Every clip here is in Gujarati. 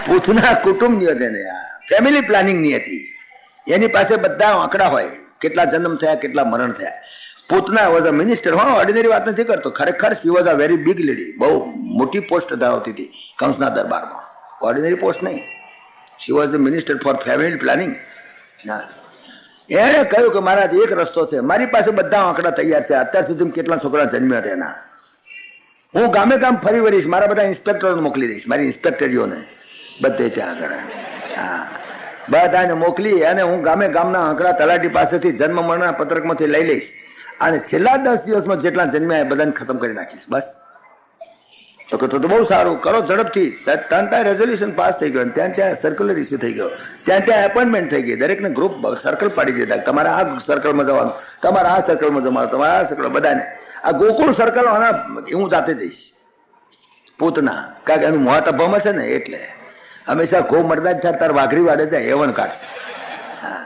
પૂતના કુટુંબ નિયોજન, ફેમિલી પ્લાનિંગ ની હતી. એની પાસે બધા આંકડા હોય, કેટલા જન્મ થયા, કેટલા મરણ થયા. Putana was a minister. Ordinary વાત નથી કરતો, ખરેખર she was a very big lady. બહુ મોટી પોસ્ટ ધરાવતી હતી કંસના દરબારમાં. ઓર્ડિનરી પોસ્ટ નહીં. She was the minister for family planning. ના, એણે કહ્યું કે મહારાજ એક રસ્તો છે, મારી પાસે બધા આંકડા તૈયાર છે, અત્યાર સુધી કેટલા છોકરા જન્મ્યા હતા એના. હું ગામે ગામ ફરી વળીશ, મારા બધા ઇન્સ્પેક્ટરોને મોકલી દઈશ, મારી ઇન્સ્પેક્ટરીઓને બધે ત્યાં આગળ. હા, બધાને મોકલી અને હું ગામે ગામના આંકડા તલાટી પાસેથી જન્મ મરણના પત્રકમાંથી લઈ લઈશ અને છેલ્લા 10 દિવસમાં જેટલા જન્મ્યા એ બધાને ખતમ કરી નાખીશ. બસ. તો કે તો બહુ સારું, કરો ઝડપથી. ત્યાં રેઝોલ્યુશન પાસ થઈ ગયો, ત્યાં સર્ક્યુલર ઇસ્યુ થઈ ગયો, ત્યાં એપોઇન્ટમેન્ટ થઈ ગઈ. દરેકને ગ્રુપ સર્કલ પાડી દીધા, તમારે આ સર્કલમાં જવાનું, તમારે આ સર્કલમાં જવાનું, તમારે આ સર્કલ, બધાને. આ ગોકુળ સર્કલ હું જાતે જઈશ. પૂતના, કારણ કે એનું મોત અભમ છે ને, એટલે હંમેશા ગો મરદા જ તાર વાઘરી વાડે જાય એવન કાઢશે. હા,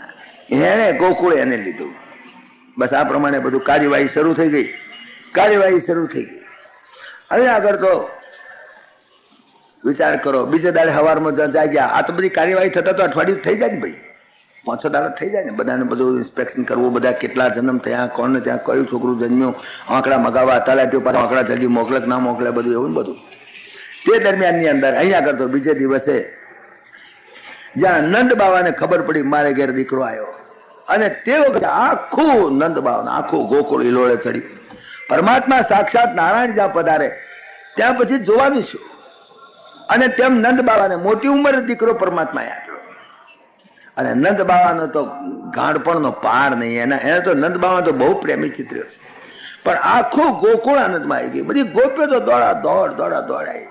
એને ગોકુળ એને લીધું. બસ આ પ્રમાણે બધું કાર્યવાહી શરૂ થઈ ગઈ. હવે આગળ તો વિચાર કરો, બીજે દાડે સવારમાં જાગ્યા, આ તો બધી કાર્યવાહી થતા તો અઠવાડિયું થઈ જાય ને ભાઈ, 5-6 દાડા થઈ જાય ને. બધાને બધું ઇન્સ્પેક્શન કરવું, બધા કેટલા જન્મ થયા, કોણને ત્યાં કયું છોકરું જન્મ્યું, આંકડા મગાવવા, તલાટીઓ પાસે આંકડા જલ્દી મોકલે કે ના મોકલે, બધું એવું બધું. તે દરમિયાનની અંદર અહીંયા આગળ તો બીજે દિવસે જ્યાં નંદ બાવાને ખબર પડી મારે ઘેર દીકરો આવ્યો, અને તે વખતે આખું નંદ બાવાને આખું ગોકુળ હિલોળે ચડી. પરમાત્મા સાક્ષાત નારાયણ જ્યાં પધારે ત્યાં પછી જોવાનું શું. અને તેમ નંદ બાવાને મોટી ઉંમરે દીકરો પરમાત્માએ આપ્યો. અને નંદ બાવાનો તો ગાંડપણનો પાર નહીં. એને તો નંદ બાવા તો બહુ પ્રેમી ચિત્ર છે, પણ આખું ગોકુળ આનંદમાં આવી ગઈ. બધી ગોપીઓ તો દોડ આવી.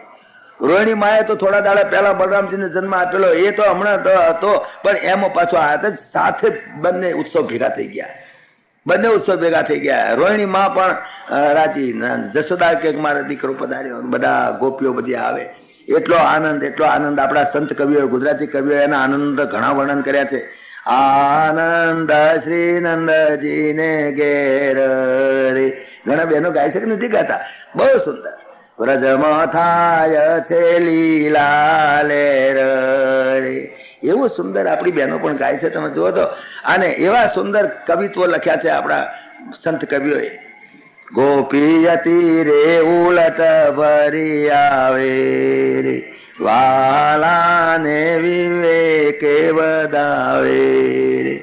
રોહિણી માએ તો થોડા દાડા પહેલા બલરામજીને જન્મ આપેલો, એ તો હમણાં હતો, પણ એમાં પાછો આ સાથે બંને ઉત્સવ ભેગા થઈ ગયા. રોહિણી માં પણ રાજી, જશોદા કે મારો દીકરો પધાર્યો, બધા ગોપીઓ બધી આવે. એટલો આનંદ આપણા સંત કવિઓ, ગુજરાતી કવિઓ એના આનંદ ઘણા વર્ણન કર્યા છે. આનંદ શ્રી નંદજીને ઘેર રે, ઘણા બહેનો ગાય છે કે નથી ગાતા, બહુ સુંદર. વ્રજમાં થાય છે લીલા લેર રે, એવું સુંદર આપણી બહેનો પણ ગાય છે, તમે જુઓ તો. અને એવા સુંદર કવિત્વ લખ્યા છે આપણા સંત કવિઓએ. ગોપીયતી રે ઉલટ ભરી આવે રે, વાલાને વિવેકે વધાવે રે,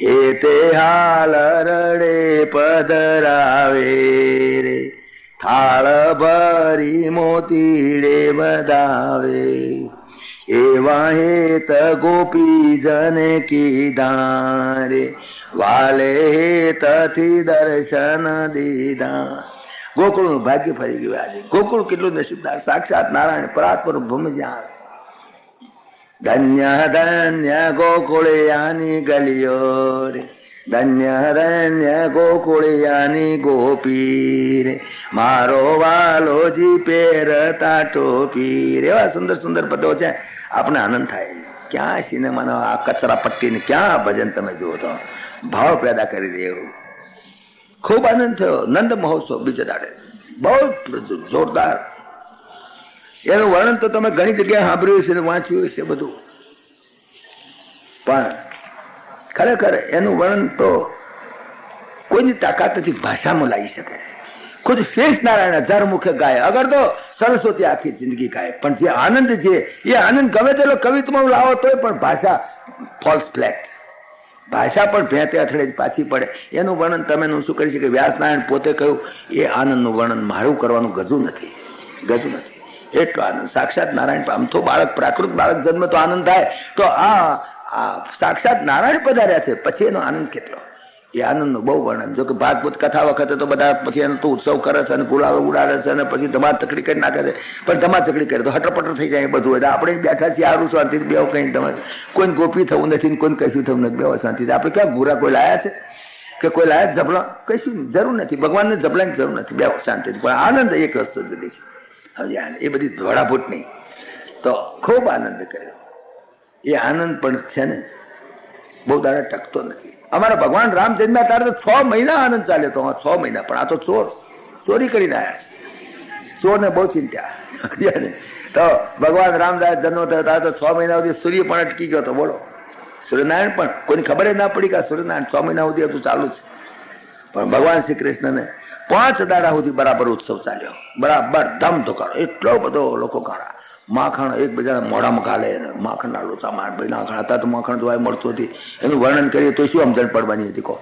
એ તે હાલ રડે પધરાવે રે, થાળ ભરી મોતીડે વધાવે, એવા હેત ગોપી જને કીધા રે, વાલે હેતથી દર્શન દીધા. ગોકુળનું ભાગ્ય ફરી ગયું આજે. ગોકુળ કેટલું નસીબદાર, સાક્ષાત નારાયણ પરાત્પર ભૂમિ જ્યાં આવે. ધન્ય ધન્ય ગોકુળિયાની ગલીઓ રે, ધન્ય ધન્ય ગોકુળિયાની ગોપી રે, મારો વાલોજી પહેરતા ટોપી રે. એવા સુંદર સુંદર પદો છે, આપણે આનંદ થાય. ક્યાં સિનેમાનો આ કચરા પટ્ટીને ક્યાં ભજન તમે જુઓ તો ભાવ પેદા કરી દે એવું. ખૂબ આનંદ થયો. નંદ મહોત્સવ બીજે દાડે બહુ જોરદાર. એનું વર્ણન તો તમે ઘણી જગ્યાએ સાંભળ્યું છે, વાંચ્યું છે બધું, પણ ખરેખર એનું વર્ણન તો કોઈની તાકાત નથી ભાષામાં લાવી શકે. ખુદ શેષ નારાયણ 1000 મુખે ગાય, અગર તો સરસ્વતી આખી જિંદગી ગાય, પણ જે આનંદ છે એ આનંદ ગમે તેટલો કવિત્વમાં લાવો તોય પણ ભાષા ફોલ્સ ફ્લેટ, ભાષા પણ ભેંતે અથડે પાછી પડે. એનું વર્ણન તમે શું કરી શકે. વ્યાસનારાયણ પોતે કહ્યું એ આનંદનું વર્ણન મારું કરવાનું ગજું નથી. એટલો આનંદ સાક્ષાત નારાયણ. આમ તો બાળક, પ્રાકૃત બાળક જન્મ તો આનંદ થાય, તો આ સાક્ષાત નારાયણ પધાર્યા છે પછી એનો આનંદ કેટલો. એ આનંદનું બહુ વર્ણન. જો કે ભાગવત કથા વખતે તો બધા પછી એનો તો ઉત્સવ કરે છે અને ગુલાલ ઉડાડે છે અને પછી ધમા ચકડી કરી નાખે છે, પણ ધમા ચકડી કરે તો હટરપટર થઈ જાય બધું. એટલે આપણે બેઠા છીએ સારું શાંતિથી બેવ, કઈ તમે કોઈને ગોપી થવું નથી, કોઈને કશું થવું નથી, બેવ શાંતિથી. આપણે ક્યાં ગુરા કોઈ લાયા છે કે કોઈ લાયા જબલા, કશું નહીં, જરૂર નથી. ભગવાનને જબલાની જરૂર નથી, બેવ શાંતિથી. પણ આનંદ એક વસ્તુ જુદી છે. હવે એ બધી ધોળાભૂટ નહીં, તો ખૂબ આનંદ કર્યો. એ આનંદ પણ છે ને બહુ દાડા ટકતો નથી. અમારા ભગવાન રામ જન્મ્યા ત્યારે તો 6 મહિના આનંદ ચાલ્યો હતો. 6 મહિના. પણ આ તો ચોરી કરીને આવ્યા છે. ચોરને બહુ ચિંતા. તો ભગવાન રામદાસ જન્મ થયો ત્યારે તો 6 મહિના સુધી સૂર્ય પણ અટકી ગયો હતો. બોલો, સૂર્યનારાયણ પણ કોઈને ખબર જ ના પડી કે સૂર્યનારાયણ 6 મહિના સુધી હતું ચાલુ છે. પણ ભગવાન શ્રી કૃષ્ણને 5 દાડા સુધી બરાબર ઉત્સવ ચાલ્યો, બરાબર ધમ ધોકારો, એટલો બધો લોકો કાઢા. માખણ એકબીજાના મોઢામાં ઘાલે, માખણના લોચા માર ભાઈ નાખણ હતા તો માખણ જોવાય મળતું હતી. એનું વર્ણન કરીએ તો શું સમજણ પડવાની હતી કહો.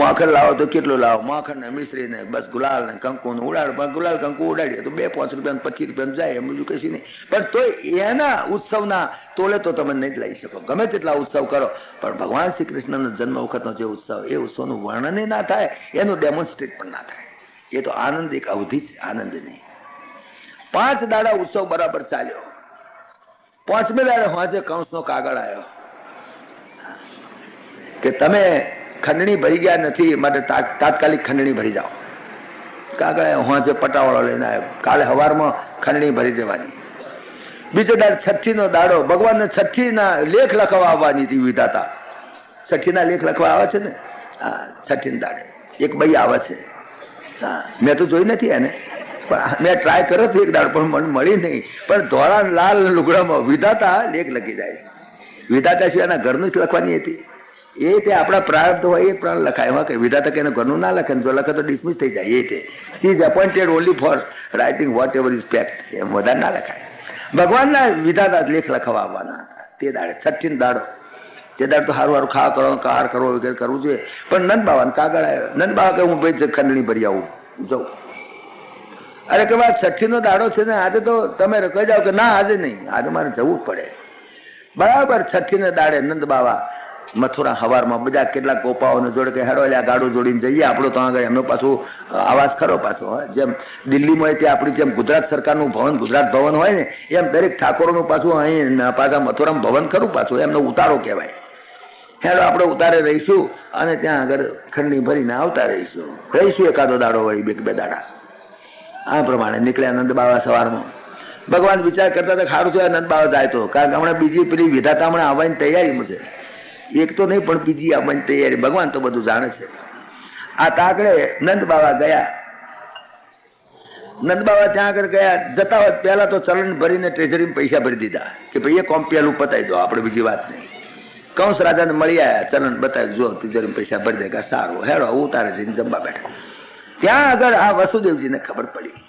માખણ લાવો તો કેટલું લાવો, માખણ ને મિશ્રી ને બસ ગુલાલ ને કંકુ ને ઉડાડ, ગુલાલ કંકુ ઉડાડીએ તો 2-5 રૂપિયા 25 રૂપિયા જાય, એમ બીજું કશું નહીં. પણ તો એના ઉત્સવના તોલે તો તમે નહીં જ લઈ શકો, ગમે તેટલા ઉત્સવ કરો. પણ ભગવાન શ્રી કૃષ્ણનો જન્મ વખતનો જે ઉત્સવ, એ ઉત્સવનું વર્ણન ના થાય, એનું ડેમોન્સ્ટ્રેટ પણ ના થાય. એ તો આનંદ એક અવધિ છે, આનંદ નહીં. 5 દાડા ઉત્સવ બરાબર ચાલ્યો. 5મે દાડે વાંચે કંસનો કાગળ આવ્યો કે તમે ખંડણી ભરી ગયા નથી, માટે તાત્કાલિક ખંડણી ભરી જાઓ. કાગળ વાંચે પટાવાળો લઈને આવ્યો, કાલે સવારમાં ખંડણી ભરી જવાની. બીજે દાડે 6ઠીનો દાડો, ભગવાનને 6ઠીના લેખ લખવા આવવાની હતી વિધાતા. 6ઠીના લેખ લખવા આવે છે ને, હા 6ઠીના દાડે એક ભાઈ આવે છે. હા, મેં તો જોઈ નથી એને, પણ મેં ટ્રાય કર્યો હતો એક દાડો, પણ મને મળી નહીં. પણ ધોળા લાલ લુગડામાં વિધાતા લેખ લખી જાય છે. વિધાતા સિવાયના ઘરનું જ લખવાની હતી. એ તે આપણા પ્રારબ્ધ હોય એ પ્રાણ લખાય. એમાં કે વિધાતા કે ઘરનું ના લખે, જો લખે તો ડિસમિસ થઈ જાય. એ તે she is appointed only for writing whatever is fact, એમ વધારે ના લખાય. ભગવાનના વિધાતા લેખ લખવા આવવાના તે દાડે 6ઠીનો દાડો. તે દાડે તો સારું સારું ખાવા કરવાનું, કાર કરવો વગેરે કરવું જોઈએ. પણ નંદ બાબાને કાગળ આવ્યો. નંદ બાબા કે હું ભાઈ ખંડણી ભરી આવું જઉં. અરે કે વાત 6ઠીનો દાડો છે ને, આજે તો તમે કહી જાઓ કે ના આજે નહીં, આજે મારે જવું જ પડે. બરાબર 6ઠીને દાડે નંદ બાબા મથુરા હવારમાં બધા કેટલાક ગોપાઓને જોડે કે હેડો આ ગાડું જોડીને જઈએ આપણો તો આગળ. એમનો પાછું આવાસ ખરો પાછો, જેમ દિલ્હીમાં તે આપણી જેમ ગુજરાત સરકારનું ભવન ગુજરાત ભવન હોય ને, એમ દરેક ઠાકોરોનું પાછું અહીં પાછા મથુરામાં ભવન ખરું પાછું, એમનો ઉતારો કહેવાય. હેડો આપણે ઉતારે રહીશું અને ત્યાં આગળ ખંડણી ભરીને આવતા રહીશું એકાદો દાડો હોય, 2 દાડા. આ પ્રમાણે નીકળ્યા નંદ બાબા સવારમાં. ભગવાન વિચાર કરતા હતા સારું છે નંદ બાબા જાય તો, કારણ કે હમણાં બીજી પેલી વિધાતા હમણાં આવવાની તૈયારીમાં છે. એક તો નહીં પણ બીજી આવવાની તૈયારી. ભગવાન તો બધું જાણે છે. આ તાકડે નંદ બાબા ગયા. નંદ બાબા ત્યાં આગળ ગયા, જતા હોય પહેલા તો ચલણ ભરીને ટ્રેઝરીમાં પૈસા ભરી દીધા કે ભાઈ એ કોમ પેલું પતાવી દો, આપણે બીજી વાત નહીં. કંસ રાજાને મળી આવ્યા, ચલણ બતાવી, જો તિજોરીમાં પૈસા ભરી દે કે સારું, હેડો ઉતારે જઈને જમવા બેઠા. ત્યાં આગળ આ વસુદેવજીને ખબર પડી,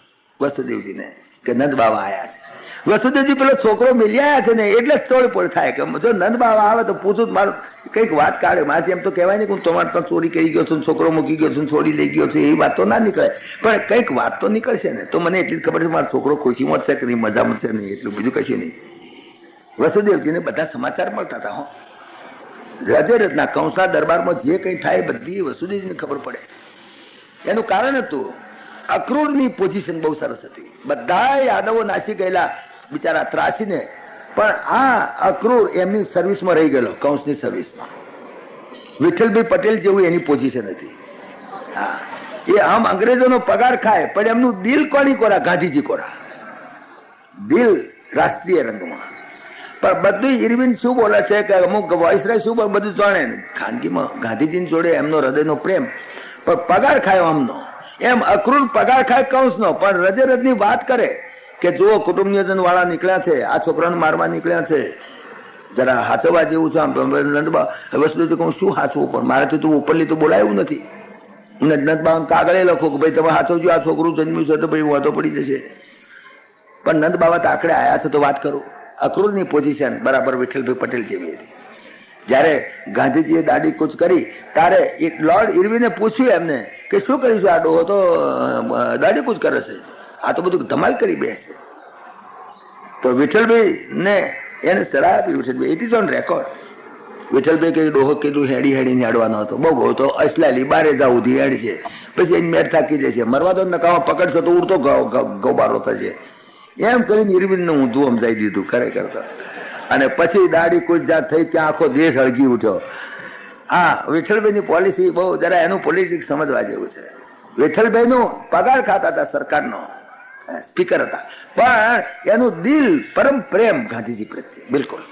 વસુદેવજીને કે નંદ બાબા આવ્યા છે. વસુદેવજી પેલો છોકરો મિલી આવ્યા છે ને, એટલે જ ચોળપોળ થાય કે જો નંદ બાબા આવે તો પૂછું મારું કંઈક વાત કાઢે. મારાથી એમ તો કહેવાય નહીં કે હું તમારે તો ચોરી કરી ગયો છું, છોકરો મૂકી ગયો છું, છોડી લઈ ગયો છું, એવી વાત તો ના નીકળે. પણ કંઈક વાત તો નીકળશે ને. તો મને એટલી જ ખબર છે મારો છોકરો ખુશીમાં છે કે નહીં, મજામાં છે નહીં, એટલું બીજું કશું નહીં. વસુદેવજીને બધા સમાચાર મળતા હતા. હજે રત્ના કંસના દરબારમાં જે કંઈ થાય બધી વસુદેવજીને ખબર પડે. એનું કારણ હતું અક્રૂરની પોઝિશન બહુ સરસ હતી. બધા યાદવો નાસી ગયેલા બિચારા ત્રાસીને, પણ આ અક્રૂર એમની સર્વિસમાં રહી ગયેલો, કંસની સર્વિસમાં. વિઠ્ઠલભાઈ પટેલ જેવું એની પોઝિશન હતી. હા, એ આમ અંગ્રેજોનો પગાર ખાય, પણ એમનું દિલ કોની કોરા? ગાંધીજી કોરા. દિલ રાષ્ટ્રીય રંગમાં. પણ બધું ઇરવિન શું બોલે છે કે અમુક વોઇસરાય શું બધું જાણે, ખાનગીમાં ગાંધીજીની જોડે એમનો હૃદયનો પ્રેમ, પણ પગાર ખાયો આમનો. એમ અક્રૂર પગાર ખાય કંસનો, પણ રજેરજની વાત કરે કે જુઓ કુટુંબ નિયોજન વાળા નીકળ્યા છે, આ છોકરાને મારવા નીકળ્યા છે, જરા હાચવા જેવું છે. નંદબા વસ્તુ કહું શું હાચવું, પણ મારાથી તો ઉપરલી તો બોલાયું નથી. નંદબા કાગળે લખો કે ભાઈ તમે હાચવજો, આ છોકરું જન્મ્યું છે તો ભાઈ વાંધો પડી જશે. પણ નંદ બાબા તાકડે આવ્યા છે તો વાત કરું. અક્રૂરની પોઝિશન બરાબર વિઠ્ઠલભાઈ પટેલ જેવી હતી. જ્યારે ગાંધીજીએ દાઢી કૂચ કરી ત્યારે એક લોર્ડ ઇરવિને પૂછ્યું એમને કે શું કરીશું, આ ડોહો તો દાઢી કૂચ કરે છે, આ તો બધું ધમાલ કરી બેસે. તો વિઠ્ઠલભાઈ ને એને સલાહ આપી. Vithalbhai it is on record. Vithalbhai કઈ ડોહો કેટલું હેડીને હેડવાનો હતો, બહુ તો અસલાલી બારે જાવ ઉધી હેડ છે, પછી એની મેર થાકી જશે, મરવા તો નકામાં પકડશો તો ઉડતો ગોબારો થશે. એમ કરીને ઇરવિનને ઊંધું સમજાવી દીધું ખરેખર તો. અને પછી દાઢી કૂચ જાત થઈ, ત્યાં આખો દેશ હળગી ઉઠ્યો. હા, વિઠ્ઠલભાઈની પોલિસી બહુ જરા એનું પોલિટિક્સ સમજવા જેવું છે. વિઠ્ઠલભાઈનું પગાર ખાતા હતા, સરકારનો સ્પીકર હતા, પણ એનું દિલ પરમ પ્રેમ ગાંધીજી પ્રત્યે બિલકુલ.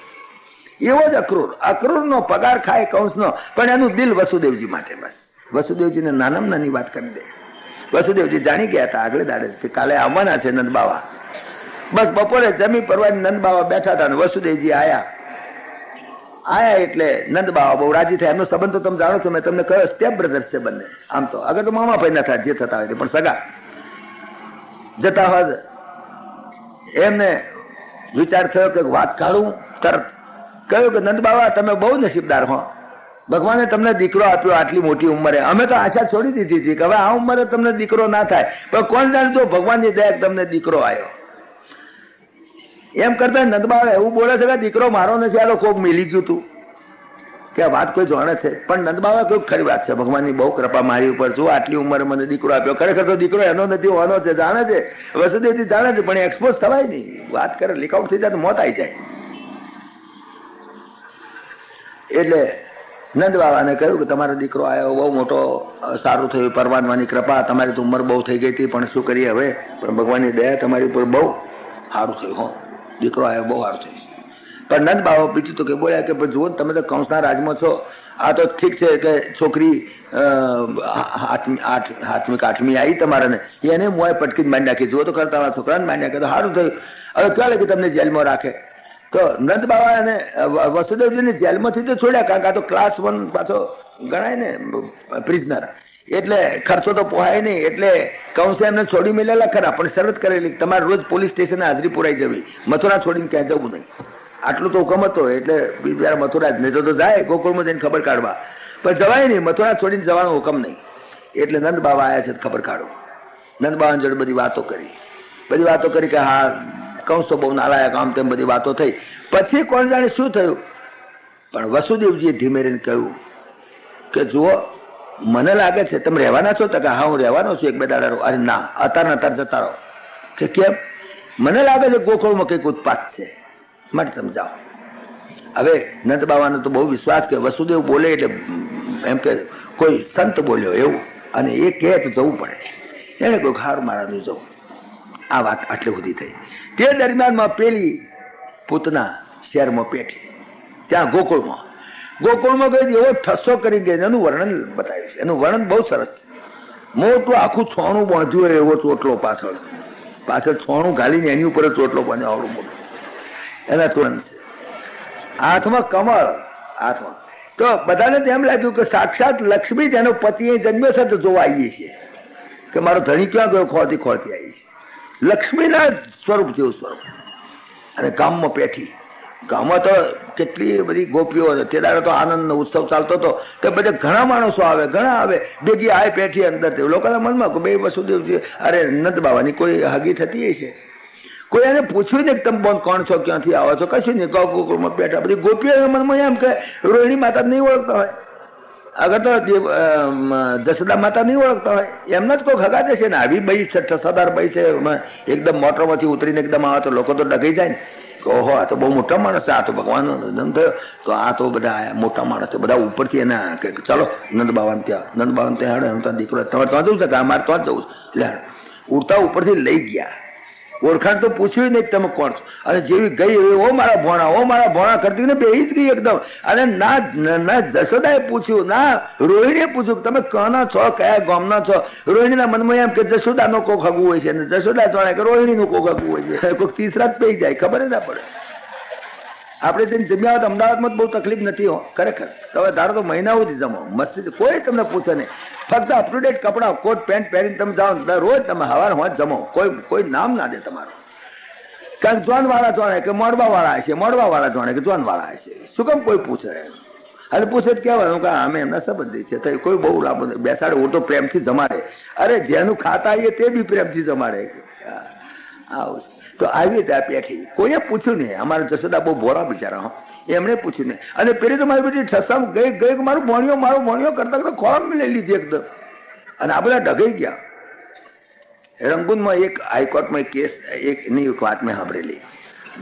એવો જ અક્રૂર, અક્રૂરનો પગાર ખાય કંસનો, પણ એનું દિલ વસુદેવજી માટે. બસ વસુદેવજીને નાનામાં નાની વાત કરી દે. વસુદેવજી જાણી ગયા હતા આગલે દાડે કે કાલે આવવાના છે નંદ બાવા. બસ બપોરે જમી પરવાની નંદ બાવા બેઠા હતા ને વસુદેવજી આયા એટલે નંદ બાવા બહુ રાજી થયા. એમનો સંબંધ તો તમે જાણો છો, મેં તમને કહ્યો સ્ટેપ બ્રધર્સ છે બંને. આમ તો આગળ તો મામા ભાઈ ના થાય જે થતા હોય પણ સગા જતા હોય. એમને વિચાર થયો કે વાત કાઢું. તરત કહ્યું કે નંદ બાવા તમે બહુ નસીબદાર હો, ભગવાને તમને દીકરો આપ્યો આટલી મોટી ઉંમરે. અમે તો આશા છોડી દીધી હતી કે હવે આ ઉંમરે તમને દીકરો ના થાય, પણ કોણ જાણતો ભગવાનની દયા તમને દીકરો આવ્યો. એમ કરતા નંદબાવા એવું બોલે છે કે દીકરો મારો નથી, આ કોક મિલી ગયું તું કે વાત કોઈ જાણે છે. પણ નંદબાવા કોઈ ખરી વાત છે, ભગવાનની બહુ કૃપા મારી ઉપર. જો આટલી ઉંમરે મને દીકરો આપ્યો, ખરેખર તો દીકરો એનો નથી હોવાનો છે, જાણે છે વસુદેવજી જાણે છે, પણ એક્સપોઝ થવાય નહીં. વાત કરે લીકઆઉટ થઈ જાય તો મોત આવી જાય. એટલે નંદ બાવાને કહ્યું કે તમારો દીકરો આવ્યો, બહુ મોટો, સારું થયું, પરમાત્માની કૃપા. તમારી તો ઉંમર બહુ થઈ ગઈ હતી, પણ શું કરીએ હવે, પણ ભગવાનની દયા તમારી ઉપર બહુ સારું થયું. હો દીકરો આવ્યો, બહુ સારું થયું. પણ નંદ બાવા બીજું તો કે બોલ્યા કે જુઓ તમે તો કંસના રાજમાં છો, આ તો ઠીક છે કે છોકરી આઠમી આવી તમારે ને એને મોય પટકી જ મારી નાખી. જુઓ તો ખરા તમારા છોકરાને મારી નાખે તો સારું થયું. હવે ક્યાં લાગે તમને જેલમાં રાખે? તો નંદ બાવા અને વસુદેવજીને જેલમાંથી તો છોડ્યા, કારણ કે આ તો ક્લાસ 1 પાછો ગણાય ને પ્રિઝનર, એટલે ખર્ચો તો પોહાય નહીં. એટલે કંસે એમને છોડી મેલેલા ખરા, પણ શરત કરેલી તમારે રોજ પોલીસ સ્ટેશને હાજરી પુરાઈ જવી, મથુરા છોડીને ક્યાં જવું નહીં. આટલું તો હુકમ હતો. એટલે બીજા મથુરા જ નહીં તો જાય ગોકુળમાં જઈને ખબર કાઢવા, પણ જવાય નહીં, મથુરા છોડીને જવાનો હુકમ નહીં. એટલે નંદ બાવા આવ્યા છે ખબર કાઢો. નંદ બાવાની જોડે બધી વાતો કરી કે હા કંસ તો બહુ નાલાયક, આમ તેમ બધી વાતો થઈ. પછી કોણ જાણે શું થયું, પણ વસુદેવજીએ ધીમે રહીને કહ્યું કે જુઓ મને લાગે છે તમે રહેવાના છો? તો કે હા હું રહેવાનો છું, 1-2 દાડા. અરે ના, અત્યારે જતા રહો. કે કેમ? મને લાગે છે ગોકુળમાં કંઈક ઉત્પાત છે, માટે તમે જાઓ. હવે નંદ બાવાનો તો બહુ વિશ્વાસ કે વસુદેવ બોલે એટલે એમ કે કોઈ સંત બોલ્યો એવું, અને એ કહે તો જવું પડે. એને કોઈ હાર મારાનું જવું. આ વાત આટલી સુધી થઈ. તે દરમિયાનમાં પેલી પૂતના શહેરમાં પેઠી, ત્યાં ગોકુળમાં ગઈ એવો ઠસ્સો કરી ગઈ. એનું વર્ણન બતાવ્યું છે. એનું વર્ણન બહુ સરસ છે. મોટું આખું છોણું બાંધ્યું હોય એવો ચોટલો, પાછળ છોણું ઘાલીને એની ઉપર ચોટલો બાંધ્યો આવડું મોટું. એના તુરંત છે હાથમાં કમળ, હાથમાં. તો બધાને તેમ લાગ્યું કે સાક્ષાત લક્ષ્મી જેનો પતિ એ જન્મ્યો છે તો જોવા આવીએ છીએ કે મારો ધણી ક્યાં ગયો, ખોળતી આવી છે. લક્ષ્મીના સ્વરૂપ જેવું સ્વરૂપ. અને ગામમાં પેઠી, ગામમાં તો કેટલી બધી ગોપીઓ તે દાડે તો આનંદનો ઉત્સવ ચાલતો હતો. તો બધા ઘણા માણસો આવે, ઘણા આવે, ભેગી આય પેઠી અંદર. લોકોના મનમાં કે બે વસુદેવજી અરે નંદ બાવાની કોઈ હગી થતી છે. કોઈ એને પૂછ્યું નહીં કે તમે બોન કોણ છો, ક્યાંથી આવો છો, કશું નહીં. ગોકુળમાં બેઠા બધી ગોપીઓ મનમાં એમ કે રોહિણી માતા નહીં ઓળખતા હોય, અગર તો જશોદા માતા નહીં ઓળખતા હોય, એમના જ કોઈ હગા છે ને. આવી ભાઈ છે, સદાર ભાઈ છે, એકદમ મોટરમાંથી ઉતરીને એકદમ આવે તો લોકો તો ડગાઈ જાય ને કે ઓહો આ તો બહુ મોટા માણસ છે, આ તો ભગવાનનો જન્મ થયો. તો આ તો બધા મોટા માણસ છે. બધા ઉપરથી એના કે ચાલો નંદ બાવાને ત્યાં હાડે હું ત્યાં દીકરો તમારે ત્યાં જવું છે કે અમારે ત્યાં જ જવું છે. લે ઉડતા ઉપરથી લઈ ગયા. ઓળખાણ તો પૂછ્યું નહીં તમે કોણ છો. અને જેવી ગઈ એવી ઓ મારા ભોણા કરતી ને બેહી જ ગઈ એકદમ. અને ના જશોદાએ પૂછ્યું, ના રોહિણીએ પૂછ્યું તમે કોના છો, કયા ગામના છો. રોહિણીના મનમાં એમ કે જશોદાનો કોક હગું હોય છે, અને જશોદા જાણે કે રોહિણીનું કોક હગું હોય છે. કોઈક તીસરા જ પઈ જાય, ખબર જ ના પડે. આપણે જઈને જમ્યા હોય તો અમદાવાદમાં બહુ તકલીફ નથી હો ખરેખર. તમે ધારો તો મહિના સુધી જમો મસ્તી, કોઈ તમને પૂછે નહીં. ફક્ત અપ ટુ ડેટ કપડાં, કોટ પેન્ટ પહેરીને તમે જાઓ, રોજ તમે હવાર હોત જમો, કોઈ નામ ના દે તમારું. કારણ કે જોનવાળા જાણે કે મોડવાવાળા જાણે કે જોનવાળા હશે. શું કેમ કોઈ પૂછે? અને પૂછે જ કહેવાનું કે અમે એમના સંબંધી છે. તો કોઈ બહુ લાભ બેસાડે, હું તો પ્રેમથી જમાડે. અરે જેનું ખાતા આવીએ તે બી પ્રેમથી જમાડે. આવું છે. તો આવી રીતે પેઠી કોઈએ પૂછ્યું નહીં. અમારા જશોદા બહુ ભોળા બિચારા, એમણે પૂછ્યું નહીં. અને પેલી તો મારી બેટી ઠસામાં ગઈ મારું ભણ્યો કરતા ખોળામાં લઈ લીધી એકદમ. અને આ બધા ડગાઈ ગયા. રંગૂનમાં એક હાઈકોર્ટમાં કેસ, એકની વાત મેં સાંભળેલી.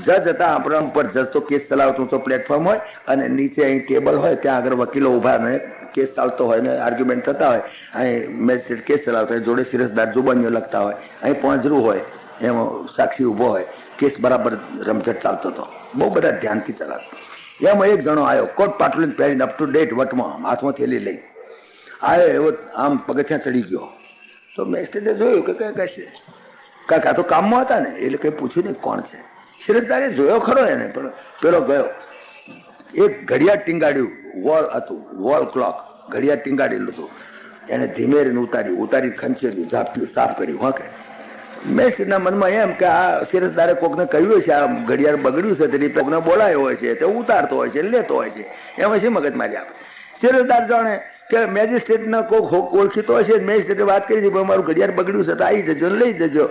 જજ હતા આપણા ઉપર. જજ તો કેસ ચલાવતું તો પ્લેટફોર્મ હોય, અને નીચે અહીં ટેબલ હોય, ત્યાં આગળ વકીલો ઉભા ને કેસ ચાલતો હોય ને આર્ગ્યુમેન્ટ થતા હોય. અહીં મેજિસ્ટ્રેટ કેસ ચલાવતા હોય, જોડે સિરસદાર જુબાનીઓ લખતા હોય, અહીં પાંજરું હોય, એમાં સાક્ષી ઊભો હોય. કેસ બરાબર રમઝટ ચાલતો હતો, બહુ બધા ધ્યાનથી ચલાવતો. એમાં એક જણો આવ્યો, કોટ પાટલું પહેરીને અપ ટુ ડેટ, વટમાં હાથમાં થેલી લઈ આવ્યો. એવો આમ પગથિયાં ચડી ગયો. તો મેજિસ્ટ્રેટે જોયું કે કઈ કહેશે. કાકા તો કામમાં હતા ને એટલે કઈ પૂછ્યું નહીં કોણ છે. સિરજદારે જોયો ખરો એને, પણ પેલો ગયો એક ઘડિયાળ ટીંગાડ્યું, વોલ હતું, વોલ ક્લોક, ઘડિયાળ ટીંગાડેલું હતું. એને ધીમે રહીને ઉતારી ખંચેર્યું, ઝાપટ્યું, સાફ કર્યું. હા કે મેસ્ટના મનમાં એમ કે આ સિરજદારે કોકને કહ્યું છે આ ઘડિયાળ બગડ્યું છે, તે કોકને બોલાયો હોય છે, તે ઉતારતો હોય છે, લેતો હોય છે, એમાં શી મગજમારી આપે. સિરજદાર જાણે કે મેજિસ્ટ્રેટને કોઈક ઓળખીતો હોય છે, મેજિસ્ટ્રેટે વાત કરી છે મારું ઘડિયાળ બગડ્યું છે તો આવી જજો, લઈ જજો.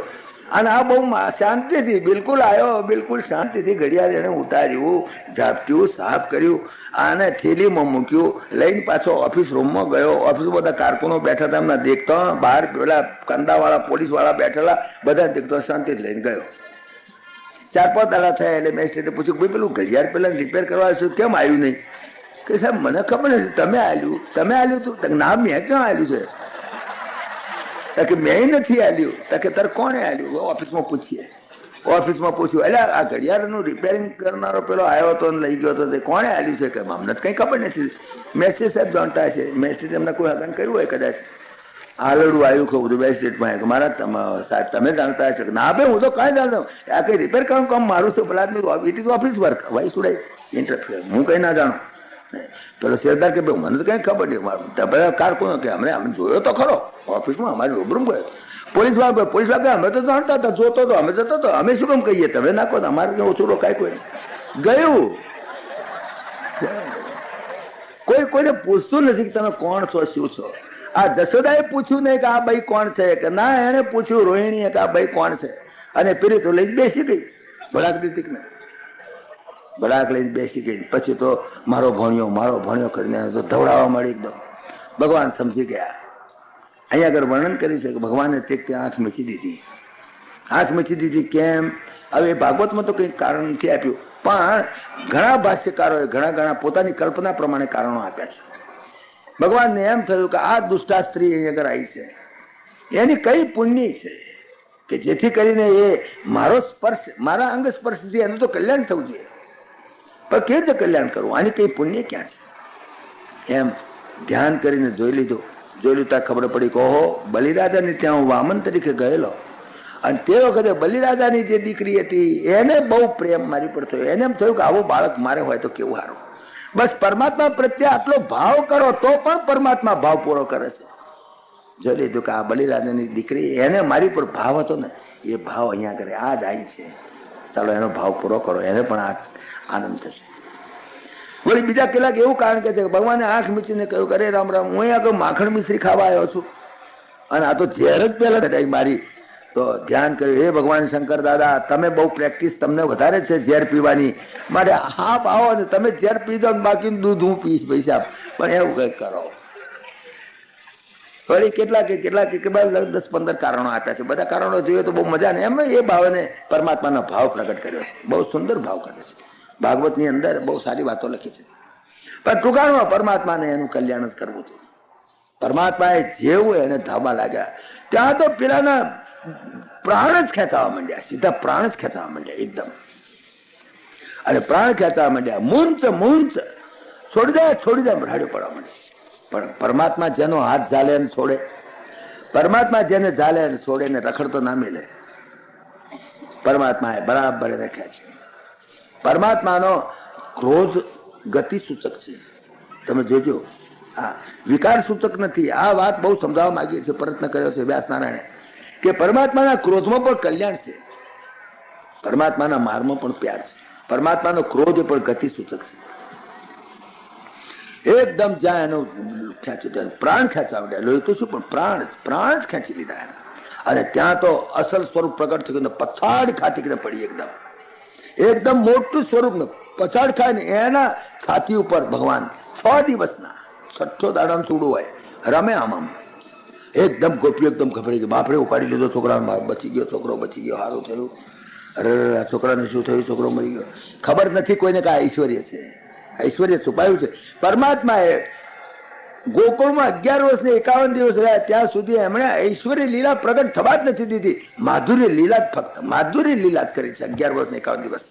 અને આ બહુ શાંતિથી બિલકુલ આવ્યો, બિલકુલ શાંતિથી ઘડિયાળ એને ઉતાર્યું, ઝાપટ્યું, સાફ કર્યું, આને થેલીમાં મૂક્યું, લઈને પાછો ઓફિસ રૂમમાં ગયો. ઓફિસમાં બધા કારકુનો બેઠા હતા, એમના દેખતો, બહાર પેલા કંદાવાળા પોલીસવાળા બેઠેલા, બધા દેખતો શાંતિથી લઈને ગયો. 4-5 દાડા થયા એટલે મેજિસ્ટ્રેટે પૂછ્યું ભાઈ પેલું ઘડિયાળ પેલા રિપેર કરવા છે કેમ આવ્યું નહીં? કે સાહેબ મને ખબર નથી, તમે આલ્યું તું? ના મેં ક્યાં આલ્યું છે? કે મેં નથી આલ્યું. કે તારે કોણે આલ્યું? ઓફિસમાં પૂછીએ. ઓફિસમાં પૂછ્યું એટલે આ ઘડિયાળનું રિપેરિંગ કરનારો પેલો આવ્યો હતો લઈ ગયો હતો, તે કોણે આલ્યું છે? કે અમને કંઈ ખબર નથી. મેજિસ્ટ્રેટ સાહેબ જાણતા હશે, મેજિસ્ટ્રેટ એમને કોઈ હગન કર્યું હોય કદાચ. આલડું આવ્યું ખબર બધું મેજિસ્ટ્રેટમાં કે મારા સાહેબ તમે જાણતા હશો? ના ભાઈ હું તો કાંઈ જાણતો, આ કંઈ રિપેર કરવાનું કામ મારું છે, પેલા it is office work, why should I interfere? હું કંઈ ના જાણું. પેલો સરદાર કે ભાઈ મને તો કંઈ ખબર નહીં. પેલા કારકુનો કે અમે જોયો તો ખરો ઓફિસમાં, અમારી રૂબરૂમ ગયો. પોલીસ વાળા અમે તો જાણતા હતા, જોતો હતો, અમે જતો હતો, અમે શું કામ કહીએ? તમે નાખો તો અમારે કંઈ ઓછું રોકાય કોઈ ગયું. કોઈને પૂછતું નથી કે તમે કોણ છો, શું છો. આ જશોદાએ પૂછ્યું નહીં કે આ ભાઈ કોણ છે, કે ના એને પૂછ્યું રોહિણીએ કે આ ભાઈ કોણ છે, અને પેલી તો લઈને બેસી ગઈ ભડાક દીધી ને, ભડાક લઈને બેસી ગઈ. પછી તો મારો ભણ્યો કરીને તો ધવડાવવા મળી એકદમ. ભગવાન સમજી ગયા. અહીંયા આગળ વર્ણન કર્યું છે કે ભગવાને તે આંખ મીચી દીધી. આંખ મીચી દીધી કેમ? હવે એ ભાગવતમાં તો કંઈ કારણ નથી આપ્યું, પણ ઘણા ભાષ્યકારોએ ઘણા પોતાની કલ્પના પ્રમાણે કારણો આપ્યા છે. ભગવાનને એમ થયું કે આ દુષ્ટા સ્ત્રી અહીં આગળ આવી છે, એની કઈ પુણ્ય છે કે જેથી કરીને એ મારો સ્પર્શ, મારા અંગ સ્પર્શથી એનું તો કલ્યાણ થવું જોઈએ, પણ કેવી રીતે કલ્યાણ કરવું? આની કઈ પુણ્ય ક્યાં છે? એમ ધ્યાન કરીને જોઈ લીધું ત્યાં ખબર પડી કે ઓહો બલિરાજાની ત્યાં હું વામન તરીકે ગયેલો, અને તે વખતે બલિરાજાની જે દીકરી હતી એને બહુ પ્રેમ મારી પર થયો. એને એમ થયું કે આવું બાળક મારે હોય તો કેવું સારું. બસ પરમાત્મા પ્રત્યે આટલો ભાવ કરો તો પણ પરમાત્મા ભાવ પૂરો કરે છે. જોઈ લીધું કે આ બલિરાજાની દીકરી એને મારી પર ભાવ હતો ને, એ ભાવ અહીંયા કરે આ જ આવી છે, ચાલો એનો ભાવ પૂરો કરો, એને પણ આ આનંદ થશે. વળી બીજા કેટલાક એવું કારણ કે છે કે ભગવાને આંખ મીચીને કહ્યું કે અરે રામ રામ, હું અહીંયા આગળ માખણ મિશ્રી ખાવા આવ્યો છું, અને આ તો ઝેર જ પહેલા મારી. તો ધ્યાન કર્યું, હે ભગવાન શંકર દાદા તમે બહુ પ્રેક્ટિસ તમને વધારે છે ઝેર પીવાની, માટે હા આવો ને તમે ઝેર પી જાઓ, બાકી દૂધ હું પીશ પૈસા, પણ એવું કંઈક કરો. વળી કેટલાક 10-15 કારણો આપ્યા છે. બધા કારણો જોઈએ તો બહુ મજા ને, એમ એ ભાવને પરમાત્માનો ભાવ પ્રગટ કર્યો છે, બહુ સુંદર ભાવ કર્યો છે. ભાગવતની અંદર બહુ સારી વાતો લખી છે. પણ ટૂંકાણમાં પરમાત્માને એનું કલ્યાણ જ કરવું હતું. પરમાત્માએ જેવું એને ધાબા લાગ્યા ત્યાં તો પેલાના પ્રાણ જ ખેંચાવા માંડ્યા, સીધા પ્રાણ જ ખેંચાવા માંડ્યા એકદમ. અને પ્રાણ ખેંચાવા માંડ્યા, મૂંચ છોડી દે રાડ્યો પડવા માંડ્યા. પણ પરમાત્મા જેનો હાથ ઝાલે ને છોડે, પરમાત્મા જેને ઝાલે ને છોડે ને રખડતો ના મિલે. પરમાત્માએ બરાબર રાખ્યા છે. પરમાત્માનો ક્રોધ ગતિ સૂચક છે, તમે જોજો. હા, વિકાર સૂચક નથી. આ વાત બહુ સમજાવવા માંગીએ છીએ, પ્રયત્ન કર્યો છે વ્યાસ નારાયણે કે પરમાત્માના ક્રોધમાં પણ કલ્યાણ છે, પરમાત્માના મારમાં પણ પ્યાર છે. પરમાત્માનો ક્રોધ પણ ગતિ સૂચક છે. એકદમ જ્યાં એનું ખેંચ્યું પ્રાણ ખેંચવા માંડ્યા, લોહી તો શું પણ પ્રાણ જ ખેંચી લીધા એના. અને ત્યાં તો અસલ સ્વરૂપ પ્રગટ થયું, પછાડ ખાતી પડી, એકદમ મોટું સ્વરૂપ ને પછાડ ખાય ને એના છાતી ઉપર ભગવાન 6 દિવસના 6 દાડાનું ચૂડું હોય રમે આમ. એકદમ ગોપીઓ એકદમ ગભરાઈ ગઈ, બાપરે ઉપાડી લીધો છોકરા, બચી ગયો છોકરો, બચી ગયો, સારું થયું. અરે છોકરાને શું થયું, છોકરો મરી ગયો. ખબર નથી કોઈને કે ઐશ્વર્ય છે, ઐશ્વર્ય છુપાયું છે. પરમાત્માએ ગોકુળમાં 11 વર્ષ ને 51 દિવસ રહ્યા ત્યાં સુધી એમણે ઐશ્વર્ય લીલા પ્રગટ થવા જ નથી દીધી. માધુર્ય લીલા જ, ફક્ત માધુર્ય લીલા જ કરી છે 11 વર્ષ ને 51 દિવસ.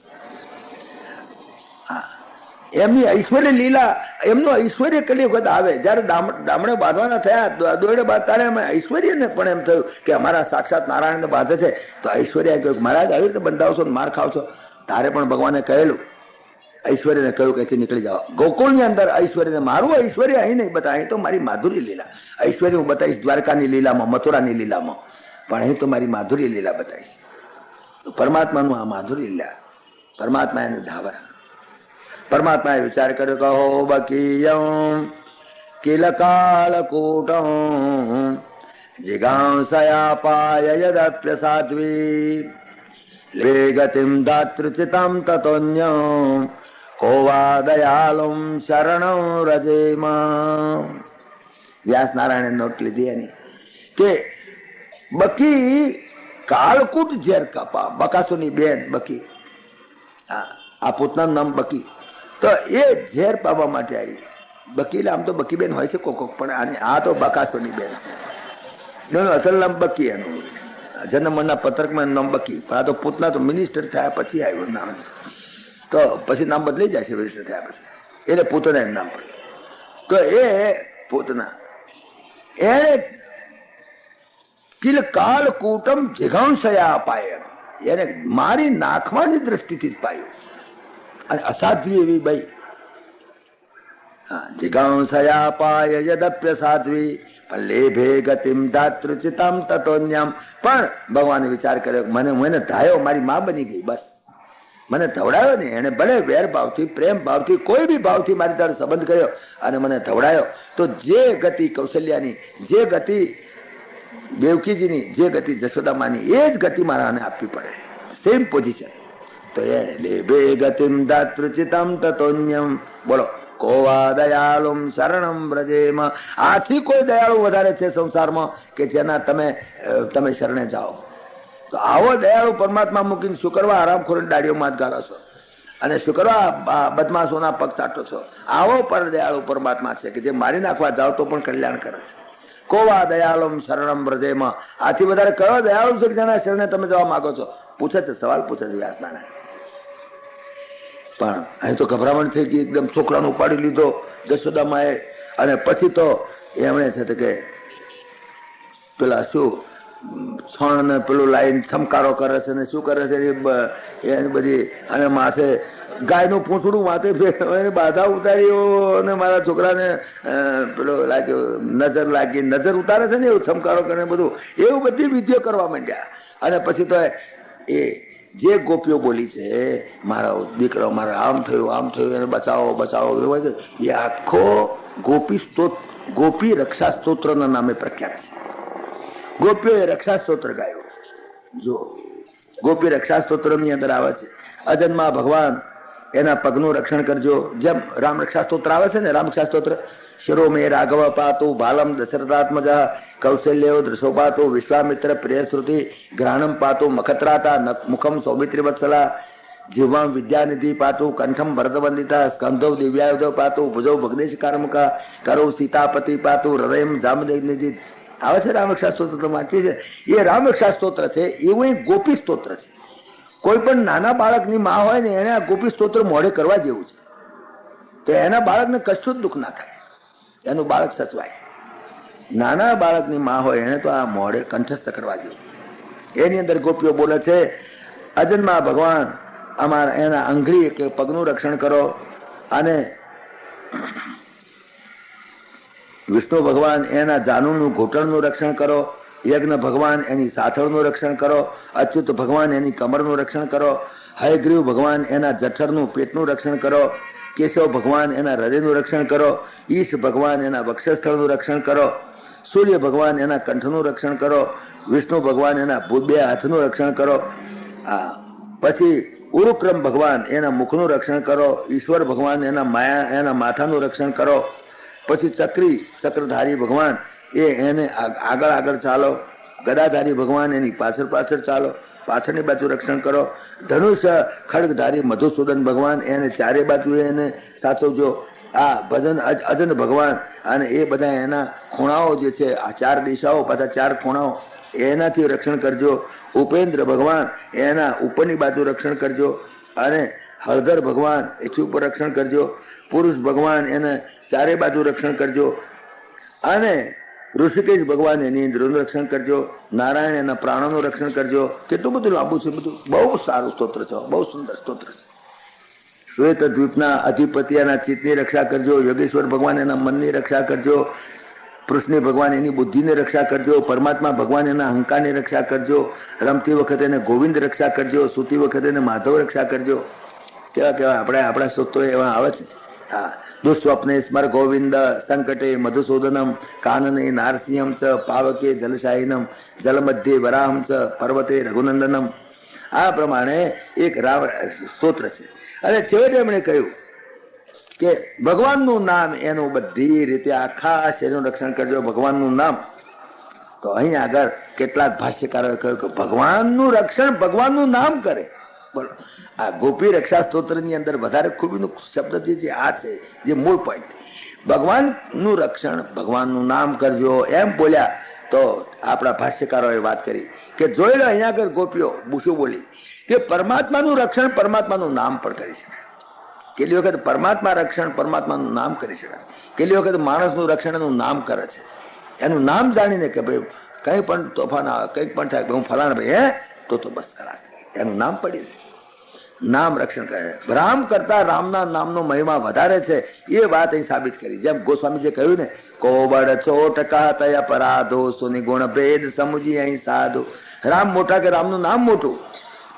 એમની ઐશ્વર્ય લીલા એમનો ઐશ્વર્ય કેટલી વખત આવે. જ્યારે દામડે બાંધવાના થયા, દોયડે બાંધ, ત્યારે એમ ઐશ્વર્યને પણ એમ થયું કે અમારા સાક્ષાત નારાયણને બાંધે છે. તો ઐશ્વર્ય કહ્યું મહારાજ આવી રીતે બંધાવશો ને માર ખાવશો. તારે પણ ભગવાને કહેલું, ઐશ્વર્યને કહ્યું કે અહીંથી નીકળી જાઓ. ગોકુળની અંદર ઐશ્વર્યને, મારું ઐશ્વર્ય અહીં નહીં બતાવે, અહીં તો મારી માધુરી લીલા. ઐશ્વર્ય હું બતાવીશ દ્વારકાની લીલામાં, મથુરાની લીલામાં, પણ અહીં તો મારી માધુરી લીલા બતાવીશ. તો પરમાત્માનું આ માધુરી લીલા, પરમાત્મા એને ધાવરા. પરમાત્માએ વિચાર કર્યો કહો બકીયં કિલ કાલકૂટં જિગાંસયાપાય યદપ્ય સાધ્વી લે ગતિમ દાતૃચિતમ તતોન્યં કો વા દયાલું શરણં રજેમાં. વ્યાસ નારાયણે નોટ લીધી એની કે બકી કાળકૂટ ઝેર કપા. બકાસુની બેન બકી, આ પોતાનું નામ બકી. તો એ ઝેર પાવા માટે આવી. બકી આમ તો બકી બેન હોય છે કોક, પણ આ તો બકાસુની બેન છે. એનું અસલ નામ બકી, એનું જન્મના પત્રકમાં નામ બકી, પણ આ તો પૂતના તો મિનિસ્ટર થયા પછી આવ્યું નામ. તો પછી નામ બદલાઈ જાય છે મિનિસ્ટર થયા પછી, એટલે પૂતના નામ પડ્યું. તો એ પૂતના એને કિલ કાલકૂટમ જિઘાંસયા અપાય, એને મારી નાખવાની દ્રષ્ટિથી જ પાયું. અને અસાધ્વી એવી બઈ. જિઘાંસયા અપાય યદપ્ય સાધ્વી લેભે ગતિમ દાતૃચિતમ તતોન્યમ. પણ ભગવાને વિચાર કર્યો મને ધાયો, મારી માં બની ગઈ. બસ મને ધવડાયો ને એને, ભલે વેર ભાવથી, પ્રેમ ભાવથી, કોઈ બી ભાવથી મારી સાથે સંબંધ કર્યો અને મને ધવડાયો. તો જે ગતિ કૌશલ્યાની, જે ગતિ દેવકીજીની, જે ગતિ જશોદામાની, એ જ ગતિ મારાને આપવી પડે. Same position. તો એને લેભે ગતિમ દાતૃચિતમ તતોન્યમ. બોલો કોવા દયાલુમ શરણમ વ્રજેમાં. આથી કોઈ દયાળુ વધારે છે સંસારમાં કે જેના તમે શરણે જાઓ. તો આવો દયાળુ પરમાત્મા મૂકીને શું કરવા આરામખોરી દાડીઓમાં જ ગાળો છો અને શું કરવા બદમાશોના પગ ચાટો છો. આવો પર દયાળુ પરમાત્મા છે કે જે મારી નાખવા જાઓ તો પણ કલ્યાણ કરે છે. કોવા દયાલુમ શરણમ વ્રજેમાં. આથી વધારે કયો દયાળુ છે કે જેના શરણે તમે જવા માંગો છો? પૂછે છે, સવાલ પૂછે છે વ્યાસનારાયણ. પણ અહીં તો ગભરામણ થઈ ગઈ, એકદમ છોકરાને ઉપાડી લીધો જશોદામાએ. અને પછી તો એમણે છે કે પેલા શું છણ ને પેલું લાઈન છમકારો કરે છે ને શું કરે છે એ બધી, અને માથે ગાયનું પૂંછડું માથે બાધા ઉતાર્યો અને મારા છોકરાને પેલો લાગ્યો, નજર લાગી, નજર ઉતારે છે ને એવું છમકારો કરે બધું, એવું બધી વિધિઓ કરવા માંડ્યા. અને પછી તો એ જે ગોપીઓ બોલી છે મારો દીકરો, મારે આમ થયું એને બચાવો બચાવો, એ આખો ગોપી રક્ષા સ્તોત્રના નામે પ્રખ્યાત છે. ગોપીઓએ રક્ષા સ્તોત્ર ગાયો. જો ગોપી રક્ષા સ્તોત્રની અંદર આવે છે અજન્મા ભગવાન એના પગનું રક્ષણ કરજો. જેમ રામ રક્ષા સ્તોત્ર આવે છે ને, રામ રક્ષા સ્તોત્ર શિરો મે રાઘવ પાતું બાલમ દશરથાત્મજ કૌશલ્યો દૃશોપાતું વિશ્વામિત્ર પ્રિયશ્રુતિ ગ્રહણમ પાતું મખત્રાતા મુખમ સૌમિત્રી વત્સલા જીવામ વિદ્યાનિધિ પાતું કંઠમ ભરતવંદિતા સ્કંધો દિવ્યાયુધો પાતું ભુજો ભગદેશ કારમુકા કરો સીતાપતિ પાતું હૃદયમ જામદિનિધિ. આવે છે રામરક્ષા સ્તોત્ર, તમે વાંચ્યું છે? એ રામરક્ષા સ્તોત્ર છે, એવું એક ગોપી સ્તોત્ર છે. કોઈ પણ નાના બાળકની માં હોય ને એને આ ગોપી સ્તોત્ર મોઢે કરવા જેવું છે. તો એના બાળકને કશું જ દુઃખ ના થાય, એનું બાળક સચવાય. નાના બાળકની માં હોય એને તો આ મોઢે કંઠસ્થ કરવા જેવું. એની અંદર ગોપીઓ બોલે છે અજન્મા ભગવાન અમારા એના અંગળી કે પગનું રક્ષણ કરો, અને વિષ્ણુ ભગવાન એના જાનુનું ઘૂંટણનું રક્ષણ કરો, યજ્ઞ ભગવાન એની સાથળનું રક્ષણ કરો, અચ્યુત ભગવાન એની કમરનું રક્ષણ કરો, હયગ્રીવ ભગવાન એના જઠરનું પેટનું રક્ષણ કરો, કેશવ ભગવાન એના હૃદયનું રક્ષણ કરો, ઈશ ભગવાન એના વક્ષસ્થળનું રક્ષણ કરો, સૂર્ય ભગવાન એના કંઠનું રક્ષણ કરો, વિષ્ણુ ભગવાન એના બે હાથનું રક્ષણ કરો, પછી ઉરુક્રમ ભગવાન એના મુખનું રક્ષણ કરો, ઈશ્વર ભગવાન એના માથાનું રક્ષણ કરો, પછી ચક્રધારી ભગવાન એને આગળ ચાલો, ગદાધારી ભગવાન એની પાછળ ચાલો, પાછળની બાજુ રક્ષણ કરો, ધનુષ્ય ખડગધારી મધુસૂદન ભગવાન એને ચારે બાજુ એને સાચવજો. આ ભજન અજન ભગવાન અને એ બધા એના ખૂણાઓ જે છે, આ ચાર દિશાઓ પાછા ચાર ખૂણાઓ, એનાથી રક્ષણ કરજો. ઉપેન્દ્ર ભગવાન એના ઉપરની બાજુ રક્ષણ કરજો. અને હળધર ભગવાન એથી ઉપર રક્ષણ કરજો, પુરુષ ભગવાન એને ચારે બાજુ રક્ષણ કરજો, અને ઋષિકેશ ભગવાન એની ઇન્દ્રનું રક્ષણ કરજો, નારાયણ એના પ્રાણોનું રક્ષણ કરજો. કેટલું બધું લાંબુ છે, બધું બહુ સારું સ્તોત્ર છે, બહુ સુંદર સ્તોત્ર છે. શ્વેત દ્વીપના અધિપતિ એના ચિત્તની રક્ષા કરજો, યોગેશ્વર ભગવાન એના મનની રક્ષા કરજો, કૃષ્ણ ભગવાન એની બુદ્ધિની રક્ષા કરજો, પરમાત્મા ભગવાન એના અહંકારની રક્ષા કરજો, રમતી વખતે એને ગોવિંદ રક્ષા કરજો, સૂતી વખતે એને માધવ રક્ષા કરજો. કેવા કેવા આપણા સૂત્રો એવા આવે છે. હા, દુસ્વપ્ને સ્મર ગોવિંદ, સંકટે મધુસૂદનમ, કાનને નારસિંહમ ચ, પાવકે જલશાહીનમ, જલમધ્યે વરાહમ ચ, પર્વતે રઘુનંદનમ. આ પ્રમાણે એક રામ સ્તોત્ર છે. અને છેવટે એમણે કહ્યું કે ભગવાનનું નામ એનું બધી રીતે આખા શરીરનું રક્ષણ કરજો, ભગવાનનું નામ. તો અહીં આગળ કેટલાક ભાષ્યકારોએ કહ્યું કે ભગવાનનું રક્ષણ ભગવાનનું નામ કરે. બોલો, આ ગોપી રક્ષા સ્તોત્રની અંદર વધારે ખૂબીનું શબ્દ જે આ છે, જે મૂળ પોઈન્ટ, ભગવાનનું રક્ષણ ભગવાનનું નામ કરજો એમ બોલ્યા. તો આપણા ભાષ્યકારોએ વાત કરી કે જોઈ લો અહીંયા આગળ ગોપીઓ શું બોલી કે પરમાત્માનું રક્ષણ પરમાત્માનું નામ પણ કરી શકાય. કેટલી વખત પરમાત્મા રક્ષણ પરમાત્માનું નામ કરી શકાય, કેટલી વખત માણસનું રક્ષણ એનું નામ કરે છે. એનું નામ જાણીને કે ભાઈ કંઈ પણ તોફાન આવે, કંઈક પણ થાય, હું ફલાણા ભાઈ હે તો બસ ખલાસ, એનું નામ પડી નામ રક્ષણ કરે. રામ કરતા રામના નામનો મહિમા વધારે છે એ વાત અહીં સાબિત કરી. જેમ ગોસ્વામીજીએ કહ્યું ને, કોબડ ચોટ કહત અપરાધો સુની ગુણ ભેદ સમજી અહીં સાધુ. રામ મોટા કે રામનું નામ મોટું?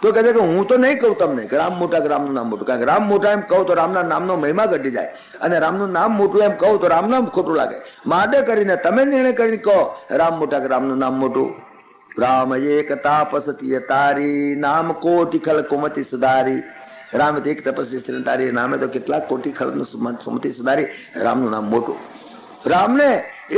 તો કહે છે કે હું તો નહીં કહું તમને કે રામ મોટા કે રામનું નામ મોટું, કારણ કે રામ મોટા એમ કહું તો રામના નામનો મહિમા ઘટી જાય, અને રામનું નામ મોટું એમ કહું તો રામ નામ ખોટું લાગે. માટે કરીને તમે નિર્ણય કરીને કહો રામ મોટા કે રામનું નામ મોટું. રામ એક તાપસતી તારી, નામ કોટી ખલ કુમતી સુધારી. રામ એક તપસ્વી સ્ત્રી તારી, નામે તો કેટલાક કોટી ખલ સુમતી સુધારી. રામનું નામ મોટું. રામને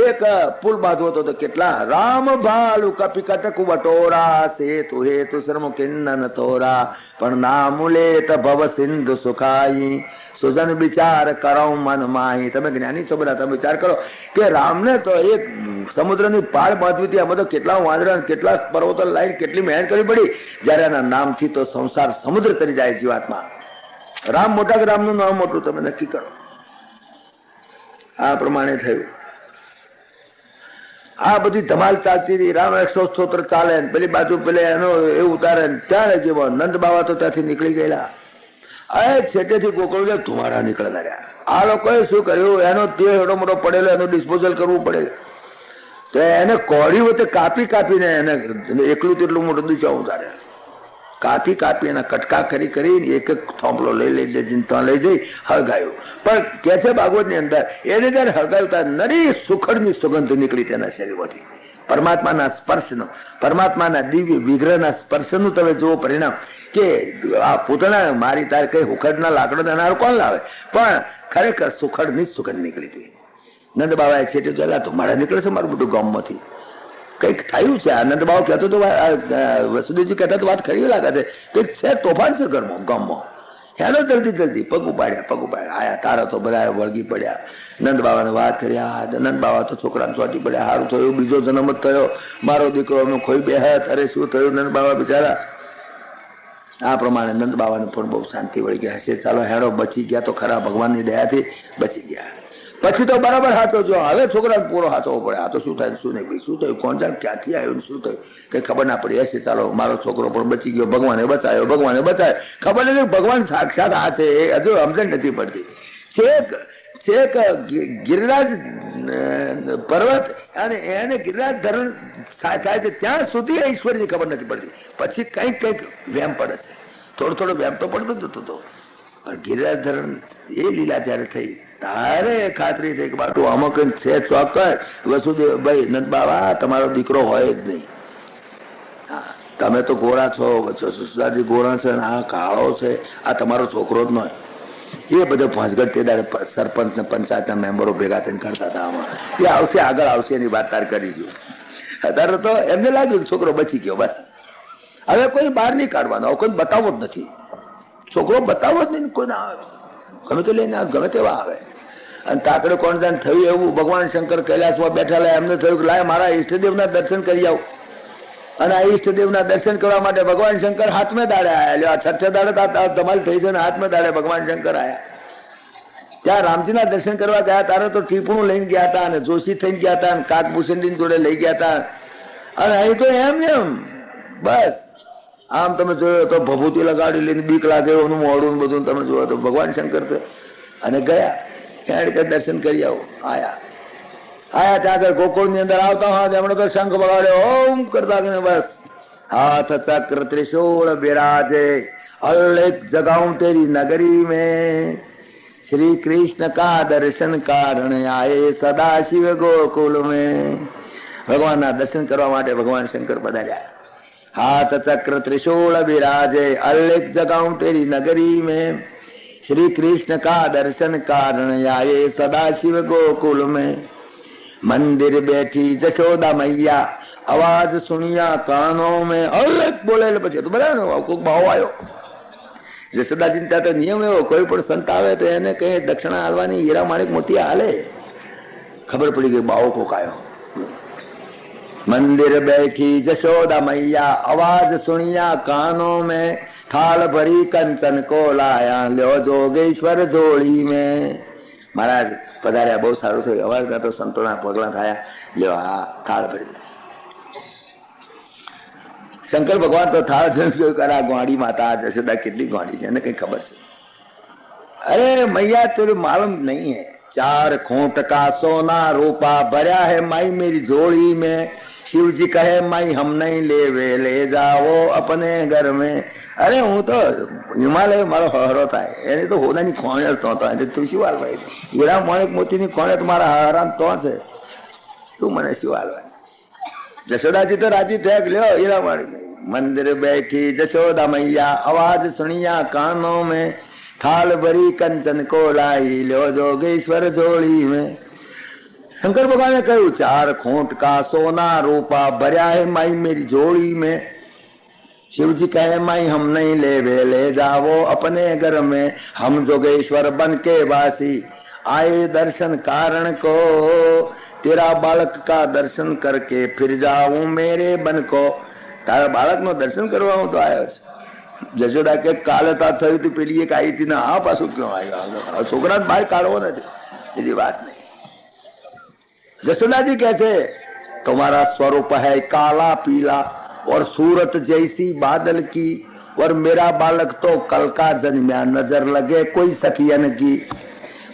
એક પુલ બાંધવો હતો તો કેટલા રામ ભાલુ કપી કટકુ બટોરા, સેતુ હેતુ શર્મો કિન્નન તોરા, પણ નામ લેત ભવ સિંધુ સુખાઈ, સુજન વિચાર કરો મન માહી. તમે જ્ઞાની છો બધા, તમે વિચાર કરો કે રામને તો એક સમુદ્રની પાળ બાંધવી હતી, આમાં તો કેટલા વાંદરા, કેટલા પર્વતો લાઈન, કેટલી મહેનત કરવી પડી. જયારે એના નામથી તો સંસાર સમુદ્ર તરી જાય જીવાતમાં. રામ મોટા કે રામનું નામ મોટું, તમે નક્કી કરો. આ પ્રમાણે થયું. આ બધી ધમાલ ચાલતી હતી. રામ 100 સ્તોત્ર ચાલે, પેલી બાજુ પેલે એનો એ ઉતારે. ત્યાં કેવો નંદ બાવા તો ત્યાંથી નીકળી ગયેલા. છેટેથી ગોકળ ધુમાડા નીકળતા રહ્યા. આ લોકોએ શું કર્યું, એનો તે એડો મોટો પડેલો, એનું ડિસ્પોઝલ કરવું પડે. તો એને કોળી વચ્ચે કાપી કાપીને એને એકલું તેટલું મોટું દૂચા ઉતારે, કાપી એના કટકા કરી એક એક થોંભલો લઈ ત્યાં લઈ જઈ હળગાયું. પણ કે છે ભાગવતની અંદર એને જયારે હળગાયું નરી સુખડની સુગંધ નીકળી તેના શરીરમાંથી. પરમાત્માના સ્પર્શનો, પરમાત્માના દિવ્ય વિગ્રહના સ્પર્શનું તમે જુઓ પરિણામ. કે આ પૂતળા મારી તાર કઈ હુખડના લાકડો દેનાર કોણ લાવે, પણ ખરેખર સુખડની જ સુગંધ નીકળી હતી. નંદ બાબાએ છેટે જોયેલા તો મારા નીકળે છે મારું બધું ગામમાંથી કંઈક થયું છે. આનંદ બાબુ કહેતો તો વસુદેવજી કહેતા તો વાત ખરી લાગે છે, કંઈક છે તોફાન છે ઘરમાં ગામમાં. હેલો જલ્દી પગ ઉપાડ્યા આયા તારા તો બધા વળગી પડ્યા. નંદ બાબાને વાત કરી. નંદ બાબા તો છોકરાને ચોટી પડ્યા. સારું થયું, બીજો જન્મ જ થયો, મારો દીકરો અમે ખોઈ બેહત. અરે શું થયું નંદ બાબા બિચારા. આ પ્રમાણે નંદ બાબાને પણ બહુ શાંતિ વળી ગઈ. હશે ચાલો હેડો, બચી ગયા તો ખરા, ભગવાનની દયાથી બચી ગયા. પછી તો બરાબર હાથો જો, હવે છોકરાને પૂરો હાથવો પડે. આ તો શું થાય શું નહીં, શું થયું, કોણ જાણ ક્યાંથી આવ્યું, શું થયું કઈ ખબર ના પડી. હશે ચાલો મારો છોકરો પણ બચી ગયો, ભગવાને બચાવ્યો. ખબર નથી ભગવાન સાક્ષાત આ છે એ હજુ સમજણ નથી પડતી. છેક ગિરિરાજ પર્વત અને એને ગિરિરાજ ધરણ થાય છે ત્યાં સુધી ઈશ્વરની ખબર નથી પડતી. પછી કંઈક વેમ પડે છે, થોડો વેમ તો પડતો જ હતો. પણ ગિરિરાજ ધરણ એ લીલા જયારે થઈ તારે ખાતરી થઈ કે બાટું આમાં કંઈક છે ચોક્કસ. વસુદેવભાઈ નંદ બાબા તમારો દીકરો હોય જ નહીં. હા, તમે તો ગોરા છો, સુસરાજી ગોરા છે, આ કાળો છે, આ તમારો છોકરો જ નહીં. એ બધો ભાંજગઢ તે દાડે સરપંચ ને પંચાયતના મેમ્બરો ભેગા થઈને કરતા હતા. આમાં એ આવશે, આગળ આવશે એની વાત તાર કરીશું. અત્યારે તો એમને લાગ્યું કે છોકરો બચી ગયો બસ. હવે કોઈ બહાર નહીં કાઢવાનો, કોઈ બતાવો જ નથી. છોકરો બતાવો જ નહીં, કોઈ ના આવે, ગમે તે લઈને ગમે તેવા આવે. અને તાકડે કોણ જાણ થયું એવું, ભગવાન શંકર કૈલાસમાં બેઠેલા, એમને થયું કે લાય મારા ઈષ્ટદેવના દર્શન કરી આવું. અને આ ઈષ્ટદેવના દર્શન કરવા માટે ભગવાન શંકર હાથમે દાડે આયા. આ છઠ્ઠે દાડે ધમાલ થઈ છે ને હાથમે દાડે ભગવાન શંકર આયા. ત્યાં રામજીના દર્શન કરવા ગયા તારે તો ટીપણું લઈને ગયા હતા અને જોશી થઈને ગયા હતા અને કાકભૂષણજી જોડે લઈ ગયા હતા. અને અહીં તો એમ બસ આમ તમે જોયો તો ભભૂતિ લગાડી લઈને બીક લાગે એનું મોડું બધું તમે જોયો તો ભગવાન શંકર તો અને ગયા ક્યાં દર્શન કરી આયા ત્યાં આગળ ગોકુળ ની અંદર આવતા હોય એમણે તો શંખ બગાડ્યો ઓમ કરતા બસ હાથ ચક્ર ત્રિશૂળ બિરાજે અલ્લેખ જગાઉં તેરી નગરી में श्री कृष्ण का दर्शन कारण आए सदा शिव गोकुल में. ભગવાનના દર્શન કરવા માટે ભગવાન શંકર પધાર્યા. हाथ चक्र त्रिशूल विराजे अल्लेख जगाऊं तेरी नगरी में श्री कृष्ण का दर्शन कारण आए सदा शिव गोकुल में. मंदिर बैठी जशोदा मैया आवाज सुनिया कानों में अल्लेख बोले પછી તો બરાબર કોઈક ભાવ આવ્યો. જશોદાજી ત્યાં તો નિયમ એવો કોઈ પણ સંત આવે તો એને કઈ દક્ષિણા હાલવાની હીરા માણિક મોતી હાલે. ખબર પડી ગઈ બાવો કોક આવ્યો. मंदिर बैठी जशोदा मैया आवाज सुनिया कानों में थाल भरी कंचन को लाया ल्यो जोगेश्वर जोड़ी में. महाराज पधार्या બહુ સારું થયું. અવાજ તો સંતોના પગલા થયા. લ્યો આ થાળ ભરી. શંકર ભગવાન તો થાળ કરા ગોડી માતા જશોદા કેટલી ગોડી છે એને કઈ ખબર છે. अरे मैया तेरे मालूम नहीं है 4 खूंट का सोना रूपा भरा है माई मेरी झोली में. शिव जी कहे माई हम नहीं ले वे ले जाओ अपने घर में. अरे હું તો હિમાલય મારો હરો થાય એને તો હોનાની ખોણે તો તું શું હાલવાય હીરા માણેક મોતીની ખોણે તો મારા હરામ તો છે તું મને શું હાલવાય. જશોદાજી તો રાજી થયા કે લ્યો હીરા માણેક. મંદિર બેઠી જશોदा मैया आवाज सुनिया कानों में थाल भरी कंचन को लाई ल्यो जोगेश्वर जोड़ी में. शंकर भगवान ने कहू 4 खूंट का सोना रूपा भरा है माई मेरी झोली में. शिव जी कहे माई हम नहीं ले वे ले जाओ अपने घर में. हम जोगेश्वर बन के वासी आए दर्शन कारण को तेरा बालक का दर्शन करके फिर जाऊं मेरे बन को. तारा बालक नो दर्शन करवा હું તો આવ્યો છું. જશોદા કે કાલે તા થયું તું પેલી એક આવી હતી ને આ પાછું ક્यों આવ્યો. છોકરાને બહાર કાઢવો નથી બીજી વાત નહીં. जशोदा जी कैसे तुम्हारा स्वरूप है काला पीला और सूरत जैसी बादल की और मेरा बालक तो कल का जन्म्या नजर लगे कोई सखियन की.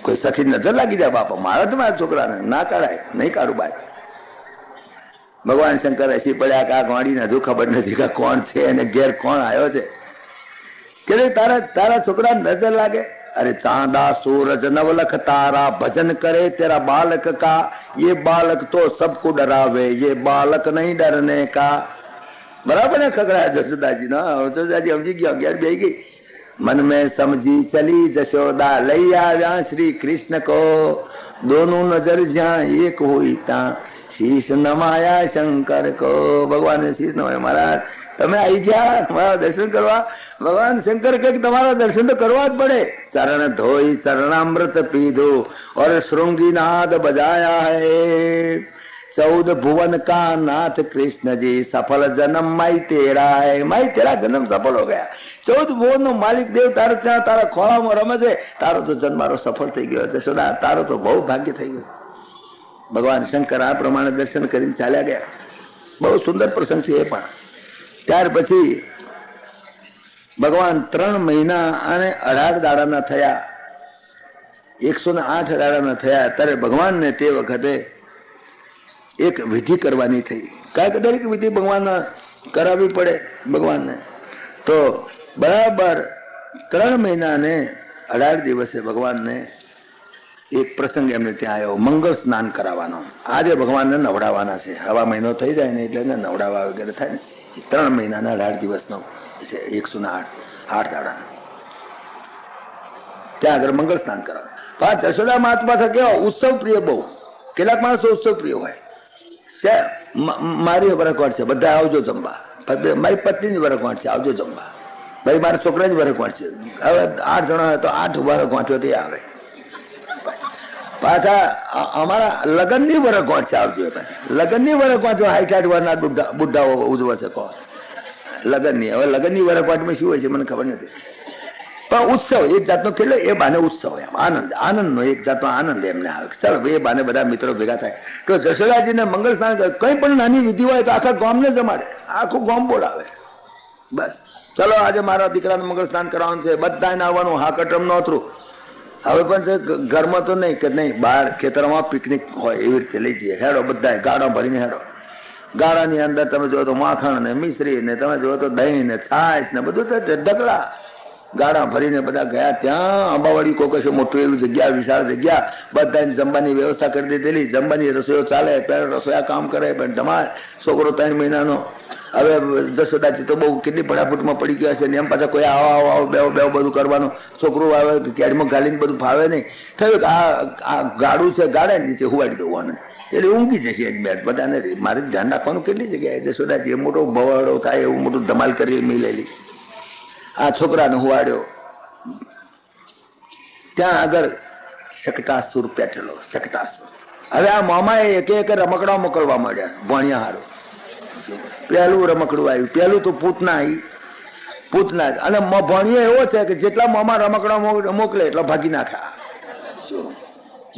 कोई सखी नजर लगी जाए बापा मारा तो मारा छोकरा ने ना काढ़ाय नहीं काढ़ू बाय. भगवान शंकर ऐसी પડ્યા કે આ ગોડીને હજુ ખબર નથી કે કોણ છે અને ઘેર કોણ આવ્યો છે કે તારા છોકરા નજર લાગે. अरे चांदा सूरज नवलख तारा भजन करे तेरा बालक का ये बालक तो सबको डरावे ये बालक नहीं डरने का. बराबर ने खगड़ा जशोदाजी ना जशोदाजी समझी गया अगेर बेही गई. मन में समझी चली जशोदा लई आव्या श्री कृष्ण को दोनों नजर ज्या एक हुई ता शीश नमाया शंकर को. भगवान ने शीश नमाया. महाराज તમે આવી ગયા મારા દર્શન કરવા. ભગવાન શંકર કે તમારા દર્શન તો કરવા જ પડે. ચરણ ધોઈ ચરણામૃત પીધો और श्रृंगी नाद बजाया है. 14 भुवन का नाथ कृष्ण जी सफल जन्म माई तेरा है. माई तेरा जन्म सफल हो गया. 14 भुवन નો માલિક દેવ તારે ત્યાં તારા ખોળામાં રમે છે. તારો તો જન્મારો સફળ થઈ ગયો. જશોદા તારો તો બહુ ભાગ્ય થઈ ગયું. ભગવાન શંકર આ પ્રમાણે દર્શન કરીને ચાલ્યા ગયા. બહુ સુંદર પ્રસંગ છે એ પણ. ત્યાર પછી ભગવાન 3 મહિના અને 18 દાડાના થયા. 108 દાડાના થયા ત્યારે ભગવાનને તે વખતે એક વિધિ કરવાની થઈ. કાંઈક દરેક વિધિ ભગવાન કરાવવી પડે ભગવાનને. તો બરાબર 3 મહિના ને 18 દિવસે ભગવાનને એક પ્રસંગ એમને ત્યાં આવ્યો. મંગળ સ્નાન કરાવવાનો. આજે ભગવાનને નવડાવવાના છે. હવા મહિનો થઈ જાય ને એટલે નવડાવવા વગેરે થાય ને. 3 મહિનાના 18 દિવસનો છે. 108 દાડાનો ત્યાં આગળ મંગળ સ્નાન કરાવે. જશોદા માત પાસે કેવો ઉત્સવ પ્રિય બહુ. કેટલાક માણસો ઉત્સવ પ્રિય હોય. મારી વરખવાટ છે બધા આવજો જમવા. મારી પત્નીની વરખવાટ છે આવજો જમવા. ભાઈ મારા છોકરાની વરખવાટ છે હવે 8 જણા હોય તો 8 વરખવાટ તે આવે. પાછા અમારા લગ્નની વરખવાટ છે. આવજો લગ્નની વરખવાટ જો 60 વર્ષના બુઢ્ઢાઓ ઉજવે છે કોણ લગ્નની. હવે લગ્નની વરખવાટમાં શું હોય છે મને ખબર નથી, પણ ઉત્સવ એક જાતનો કેટલો એ બાને ઉત્સવ એમ આનંદનો એક જાતનો આનંદ એમને આવે. ચાલો એ બાને બધા મિત્રો ભેગા થાય તો જશોદાજીને મંગળ સ્નાન કરે. કંઈ પણ નાની વિધિ હોય તો આખા ગામને જમાડે, આખું ગામ બોલાવે. બસ ચલો આજે મારા દીકરાને મંગળ સ્નાન કરવાનું છે, બધાને આવવાનું. હા કટમ નોતરું. હવે પણ છે ઘરમાં તો નહીં કે નહીં, બહાર ખેતરમાં પિકનિક હોય એવી રીતે લઈ જઈએ. હેડો બધા ગાડા ભરીને હેડો. ગાડાની અંદર તમે જુઓ તો માખણ ને મિશ્રી ને તમે જુઓ તો દહીં ને છાશ ને બધું તો ઢગલા ગાડા ભરીને બધા ગયા. ત્યાં અંબાવાડી કોકશે મોટું એવી જગ્યા, વિશાળ જગ્યા, બધાને જમવાની વ્યવસ્થા કરી દીધેલી. જમવાની રસોઈઓ ચાલે, પહેલા રસોયા કામ કરે, પણ તમારે છોકરો 3 મહિનાનો. હવે જશોદાજી તો બહુ કેટલી ફટાફટમાં પડી ગયા છે ને એમ પાછા કોઈ આવો આવો બેવ બેવ બધું કરવાનું. છોકરું આવે કેરીમાં ગાલીને બધું ફાવે નહીં. થયું કે આ ગાડું છે, ગાડા નીચે હુવાડી દઉં એટલે ઊંઘી જશે એની બેટ. બધાને મારે ધ્યાન રાખવાનું કેટલી જગ્યાએ જશોદાજી મોટો ભવાડો થાય એવું મોટું ધમાલ કરી મિલેલી. આ છોકરાને હુવાડ્યો. ત્યાં આગળ શકટાસુર પેઠેલો. શકટાસુર હવે આ મામાએ એક એક રમકડા મોકલવા માંડ્યા ભણ્યા હારું. પહેલું રમકડું આવ્યું, પહેલું તો પૂતના આવી. પૂતના અને ભણ્યો એવો છે કે જેટલા મામા રમકડા મોકલે એટલા ભાગી નાખ્યા. શું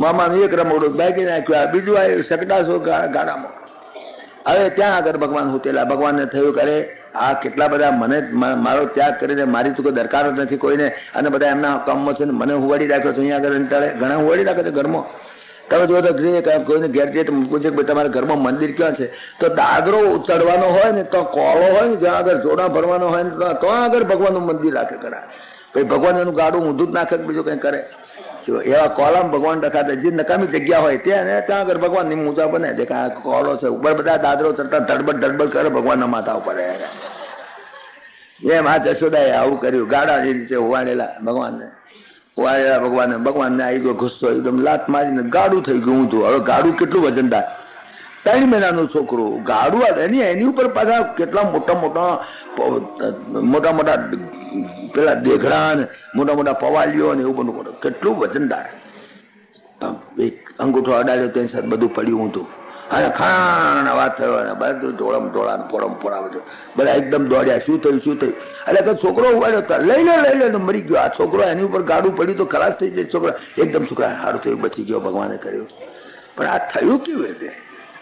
મામાનું એક રમકડું ભાગી નાખ્યું. બીજું આવ્યું શકટાસુર ગાડામાં. હવે ત્યાં આગળ ભગવાન હુતેલા. ભગવાનને થયું કરે આ કેટલા બધા મને મારો ત્યાગ કરીને મારી તો કોઈ દરકાર જ નથી કોઈને, અને બધા એમના કામમાં છે ને મને હુવાડી રાખ્યો છે. અહીંયા આગળ તળે ઘણા હુવાડી રાખે છે ઘરમાં. તમે જો તો કોઈને ઘેર જઈએ તો પૂછે કે તમારા ઘરમાં મંદિર ક્યાં છે, તો દાદરો ચડવાનો હોય ને તો કોળો હોય ને જ્યાં આગળ જોડા ભરવાનો હોય ને તો આગળ ભગવાનનું મંદિર રાખે ઘણા. પછી ભગવાન એનું ગાડું ઊંધું જ નાખે બીજું કંઈ કરે. એવા કોલામ ભગવાન રખાતા જે નકામી જગ્યા હોય ત્યાં આગળ ભગવાનની મૂજા બને દે. આ કોળો છે ઉપર બધા દાદરો ચડતા ધડબડ ધડબડ કરે ભગવાનના માથા ઉપર. એમ આ જશોદાએ આવું કર્યું. ગાડા નીચે હોવાડેલા ભગવાનને. ભગવાનને આવી ગયો ગુસ્સો, એકદમ લાત મારીને ગાડું થઈ ગયું ઊંધું. હવે ગાડું કેટલું વજનદાર, 3 મહિનાનું છોકરું ગાડું. એની ઉપર પાછા કેટલા મોટા પેલા દેઘડા ને મોટા પવાલીઓ ને એવું બધું કેટલું વજનદાર. એક અંગૂઠો અડાડ્યો તેની સાથે બધું પડ્યું ઊંધું. અને ખાણ વાત થયો, બધું ઢોળમ પોળા બધું બધા એકદમ દોડ્યા. શું થયું એટલે કે છોકરો ઉવાડ્યો, લઈ લે મરી ગયો. આ છોકરો એની ઉપર ગાડું પડ્યું તો ખલાસ થઈ જાય. છોકરા એકદમ છોકરા સારું થયું, બચી ગયો, ભગવાને કર્યું. પણ આ થયું કેવી રીતે?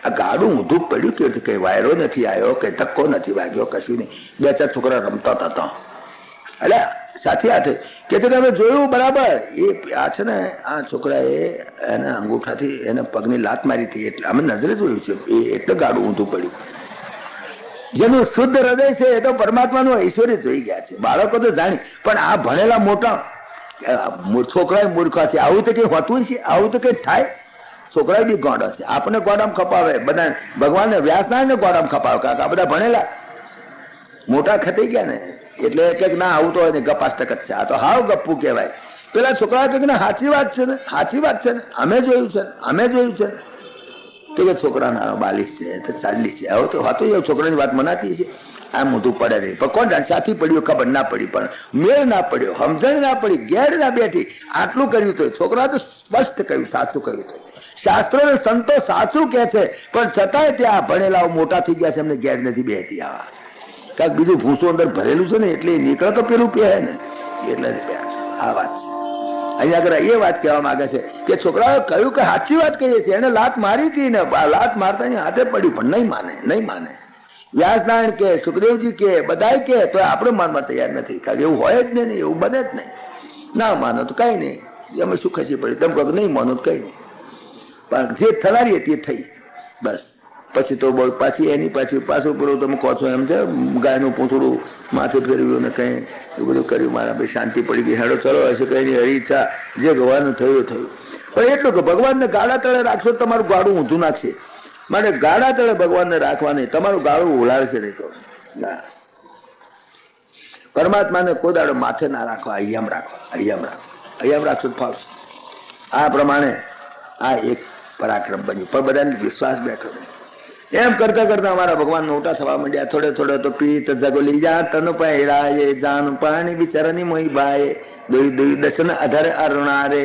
આ ગાડું ઊંધું પડ્યું કેવી રીતે? કઈ વાયરો નથી આવ્યો, કઈ ધક્કો નથી વાગ્યો, કશું નહીં. 2-4 છોકરા રમતા હતા. એટલે સાથે હાથે કે તમે જોયું બરાબર એ આ છે ને આ છોકરાએ એના અંગૂઠાથી એને પગની લાત મારી હતી. એટલે અમે નજરે જોયું છે એ એટલે ગાડું ઊંધું પડ્યું. જેનું શુદ્ધ હૃદય છે એ તો પરમાત્માનું ઐશ્વર્ય જોઈ ગયા છે. બાળકો તો જાણી, પણ આ ભણેલા મોટા છોકરા મૂર્ખા છે. આવું તો કઈ હોતું છે? આવું તો કઈ થાય? છોકરા બી ગોડા છે. આપણે ગોડામાં ખપાવે બધા. ભગવાનને વ્યાસનારાયણને ગોડામાં ખપાવે કારણ કે આ બધા ભણેલા મોટા ખતાઈ ગયા ને. એટલે કે ના આવું તો હોય ને ગપાસ્ટક જ છે. આ તો હાવ ગપ્પુ કહેવાય. પેલા છોકરા કે સાચી વાત છે ને, સાચી વાત છે ને, અમે જોયું છે ને. તો કે છોકરા નાનો 42 છે તો 40 છે. હવે તો હતું એવું છોકરાની વાત મનાતી છે. આ મોઢું પડે નહીં, પણ કોણ જાણે સાથી પડ્યું ખબર ના પડી, પણ મેળ ના પડ્યો, સમજણ ના પડી, ગેર ના બેઠી. આટલું કર્યું તો છોકરા તો સ્પષ્ટ કહ્યું, સાચું કહ્યું તો. શાસ્ત્રો ને સંતો સાચું કે છે, પણ છતાંય ત્યાં ભણેલા મોટા થઈ ગયા છે એમને ગેર નથી બેહતી. આવા કાંઈક બીજું ભૂસો અંદર ભરેલું છે ને એટલે નીકળે તો પેલું પહે ને એટલે આ વાત છે. અહીંયા આગળ એ વાત કહેવા માંગે છે કે છોકરાએ કહ્યું કે સાચી વાત કહીએ છીએ. એને લાત મારી હતી ને લાત મારતા હાથે પડ્યું, પણ નહીં માને. વ્યાસનારાયણ કે સુખદેવજી કે બધા કે તો આપણે માનવા તૈયાર નથી. કારણ કે એવું હોય જ નહીં, એવું બને જ નહીં. ના માનો તો કઈ નહીં, અમે શું ખસી પડી. તમે કહો નહીં માનો તો કઈ નહીં, પણ જે થનારી હતી એ થઈ બસ. પછી તો બહુ પાછી એની પાછું પૂરું તમે કહો છો એમ છે ગાયનું પૂંછડું માથે ફેરવ્યું ને કંઈ એવું બધું કર્યું. મારા ભાઈ શાંતિ પડી ગઈ. હેડો ચલો હશે કંઈ નહીં, હરી ઈચ્છા જે ભગવાનનું થયું. પણ એટલું કે ભગવાનને ગાડા તળે રાખશો તમારું ગાડું ઊંધું નાખશે. માટે ગાડા તળે ભગવાનને રાખવા નહીં, તમારું ગાડું ઉલાળશે નહીં. તો ના, પરમાત્માને કોઈ દાડો માથે ના રાખવા, અહીંયા રાખશો તો ફાવશે. આ પ્રમાણે આ એક પરાક્રમ બન્યું, પણ બધાને વિશ્વાસ બેઠો નહીં. એમ કરતા કરતા અમારા ભગવાન મોટા થવા માંડ્યા. થોડે તો પીત જગોલી જા તન પહેરાય જાન પાણી બિચારાની મોઈ બાય દોઈ દર્શન આધારે અરણારે.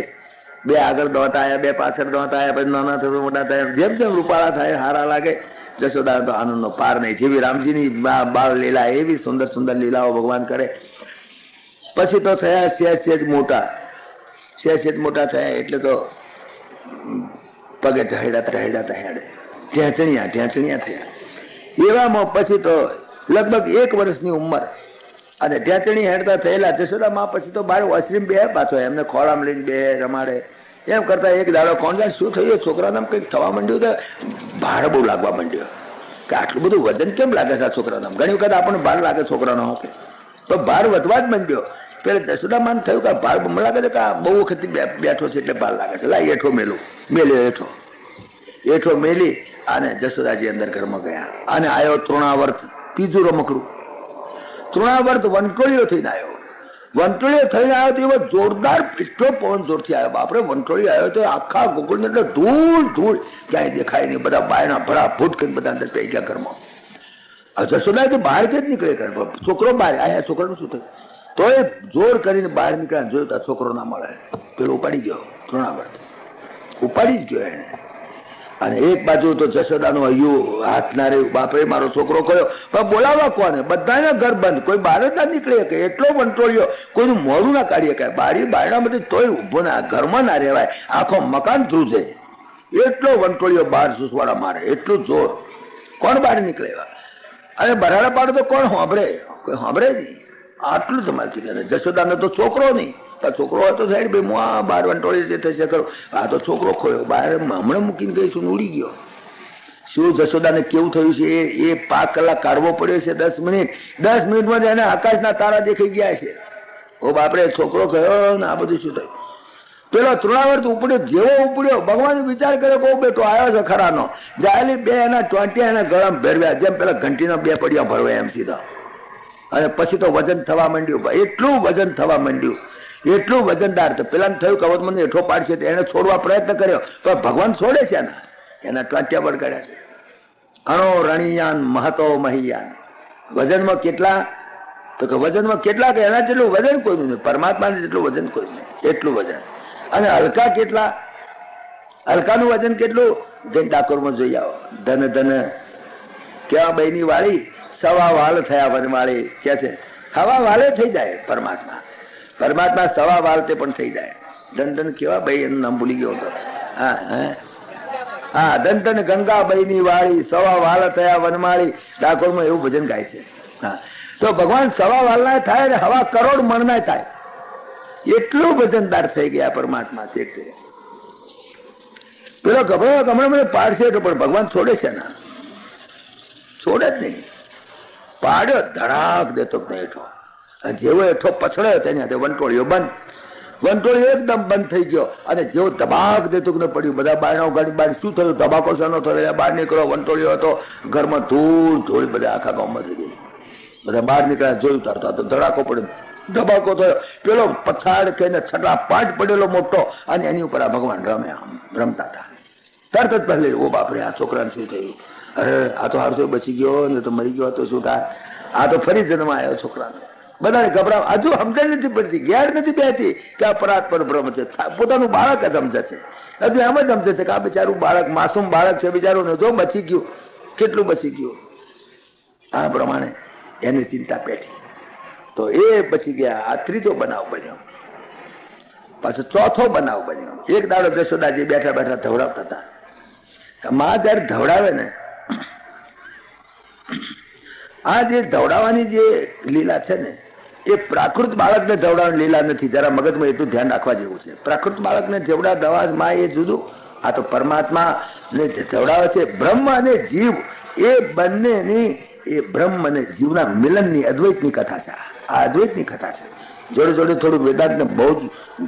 બે આગળ દોત આવ્યા, બે પાછળ દોત આવ્યા, પછી નાના થયું મોટા થયા, જેમ જેમ રૂપાળા થાય હારા લાગે. જશોદા તો આનંદનો પાર નહીં. જેવી રામજીની બાળ લીલા એવી સુંદર સુંદર લીલાઓ ભગવાન કરે. પછી તો થયા સેજ મોટા, સેજ મોટા થયા એટલે તો પગે ઢહેડા ઢેંચણિયા થયા. એવામાં પછી તો લગભગ 1 વર્ષની ઉંમર અને ઢેંચણી હેડતા થયેલા જશોદા માં પછી તો બાર વસરીમ બે પાછો એમને ખોળામાં લઈને બે રમાડે. એમ કરતા એક દાડો કોણ જાણે શું થયું, છોકરાને કંઈક થવા માંડ્યું તો ભાર બહુ લાગવા માંડ્યો કે આટલું બધું વજન કેમ લાગે છે આ છોકરાને. ઘણી વખત આપણને ભાર લાગે છોકરાનો, તો ભાર વધવા જ માંડ્યો. પેલા જશોદા માન થયું કે ભાર મને લાગે છે કે આ બહુ વખત બેઠો છે એટલે ભાર લાગે છે, લાઈ એઠો મેલ્યો એઠો મેલી અને જશોદાજી અંદર ઘરમાં ગયા. અને આવ્યો તૃણાવર્ત, ત્રીજું રમકડું. તૃણાવર્ત વંટોળીઓ થઈને આવ્યો. વંટોળીઓ થઈને આવ્યો તો એવો જોરદાર એટલો પવન જોરથી આવ્યો. બાપરે વંટોળી આવ્યો તો આખા ગોકુળને એટલે ધૂળ ક્યાંય દેખાય નહીં. બધા બાયના ભરા ભૂટ કરીને બધા અંદર પડી ગયા ઘરમાં. જશોદાજી બહાર કે જ નીકળે ઘર, છોકરો બહાર આયા. છોકરાનું શું થયું તો એ જોર કરીને બહાર નીકળ્યા, જોયું તો છોકરો ના મળે. પેલો ઉપાડી ગયો, તૃણાવર્ત ઉપાડી જ ગયો એને. અને એક બાજુ તો જશોદાનું હૈયું હાથ ના રહ્યું, બાપરે મારો છોકરો કયો. પણ બોલાવવા કોને, બધાને ઘર બંધ, કોઈ બહાર જ ના નીકળે કે. એટલો વંટોળ્યો, કોઈનું મોડું ના કાઢીએ કાંઈ. બારી બાયણા બધી તોય ઊભો ના, ઘરમાં ના રહેવાય, આખો મકાન ધ્રુજે. એટલો વંટોળ્યો બહાર સુસવાડા મારે, એટલું જોર. કોણ બહાર નીકળે? અને બરાડા પાડે તો કોણ સાંભળે? કોઈ સાંભળે નહીં. આટલું તમારથી કરે. જશોદાને તો છોકરો નહીં, છોકરો હોય તો સાઈડ ભાઈ હું આ બાર વંટોળી જે થશે કરો. આ તો છોકરો ખોયો, બહાર હમણાં મૂકીને ગઈ છું, ઉડી ગયો. શું જશોદાને કેવું થયું છે એ 5 કલાક કાઢવો પડ્યો છે. 10 મિનિટ, 10 મિનિટમાં જ એને આકાશના તારા દેખાઈ ગયા છે. ઓ બાપરે, છોકરો કયો ને આ બધું શું થયું. પેલો તૃણાવર્ત ઉપડ્યો, જેવો ઉપડ્યો ભગવાન વિચાર કર્યો બહુ બેટો આવ્યો છે ખરાનો. જાયેલી 2 એના ટોંટિયા એના ગળામાં ભેરવ્યા, જેમ પેલા ઘંટીના 2 પડિયા ભરવા એમ સીધા. અને પછી તો વજન થવા માંડ્યું, એટલું વજન થવા માંડ્યું, એટલું વજનદાર. તો પેલા થયું કે હવે મને હેઠો પાડશે, તો એને છોડવા પ્રયત્ન કર્યો, પણ ભગવાન છોડે છે એના ટોંટિયા વળગાડ્યા છે. અણો રણિયાન મહતો મહિયાન. વજનમાં કેટલા તો કે વજનમાં કેટલા કે એના જેટલું વજન કોઈનું નહીં, પરમાત્મા જેટલું વજન કોઈ નહીં, એટલું વજન. અને હલકા કેટલા, હલકાનું વજન કેટલું, જૈન ડાકોરમાં જોઈ આવો. ધન કેવા બહેની વાળી, સવા વાલ થયા વનવાળી કે છે. હવા વાલે થઈ જાય પરમાત્મા, પરમાત્મા સવા વાલ તે પણ થઈ જાય. ધન કેવા ભાઈ, એનું નામ ભૂલી ગયો હતો. હા ધન ગંગા બહેની વાળી, સવા વાલ થયા વનમાળી. ડાકોરમાં એવું ભજન ગાય છે. હા, તો ભગવાન સવા વાલના થાય ને હવા કરોડ મણના થાય, એટલું વજનદાર થઈ ગયા પરમાત્મા. પેલો ગભરાયો હમણાં મને પાડશે, પણ ભગવાન છોડે છે ના, છોડે જ નહીં. પાડ્યો, ધડાક દેતો નહીં હેઠો. જેવો હેઠો પછડાયો તેના વંટોળીઓ બંધ, વંટોળીઓ એકદમ બંધ થઈ ગયો. અને જેવો ધબાક દેતો ને પડ્યું. બધા બાયણાઓ ગાડી બહાર શું થયું, ધબાકો શાનો થયો, બહાર નીકળો. વંટોળીઓ હતો ઘરમાં, ધૂળ બધા આખા ગામમાં થઈ ગઈ. બધા બહાર નીકળ્યા, જોયું તારતા તો ધડાકો પડ્યો, ધબાકો થયો. પેલો પથાડ કહીને છટા પાટ પડેલો મોટો, અને એની ઉપર આ ભગવાન રમતા હતા. તરત જ પહેલે ઓ બાપરે, આ છોકરાને શું થયું? અરે આ તો હારસો બચી ગયો ને, તો મરી ગયો તો શું થાય? આ તો ફરી જન્મ આવ્યો છોકરાને. બધાને ગભરાવ, હજુ સમજણ નથી પડતી, ગેર નથી બેઠી કે આ પરાત્પર બ્રહ્મ છે. પોતાનું બાળક જ સમજે છે, હજુ એમ જ સમજે છે કે આ બિચારું બાળક, માસૂમ બાળક છે બિચારું, ને જો બચી ગયું, કેટલું બચી ગયું. આ પ્રમાણે એની ચિંતા પેઠી. તો એ બચી ગયા. આ ત્રીજો બનાવ બન્યો. પાછો ચોથો બનાવ બન્યો. એક દાડો જશોદાજી બેઠા બેઠા ધવડાવતા હતા. માં જયારે ધવડાવે ને, આ જે ધવડાવવાની જે લીલા છે ને, એ પ્રાકૃત બાળકને ધવડાવવાની લીલા નથી. જરા મગજમાં એટલું ધ્યાન રાખવા જેવું છે. પ્રાકૃત બાળકને જેવડા દવા માં એ જુદું, આ તો પરમાત્મા ને ધવડાવે છે. બ્રહ્મ અને જીવ એ બંનેની, એ બ્રહ્મ અને જીવના મિલનની અદ્વૈતની કથા છે. આ અદ્વૈતની કથા છે. જોડે જોડે થોડું વેદાંતને બહુ જ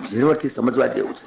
ઝીણવટથી સમજવા જેવું છે.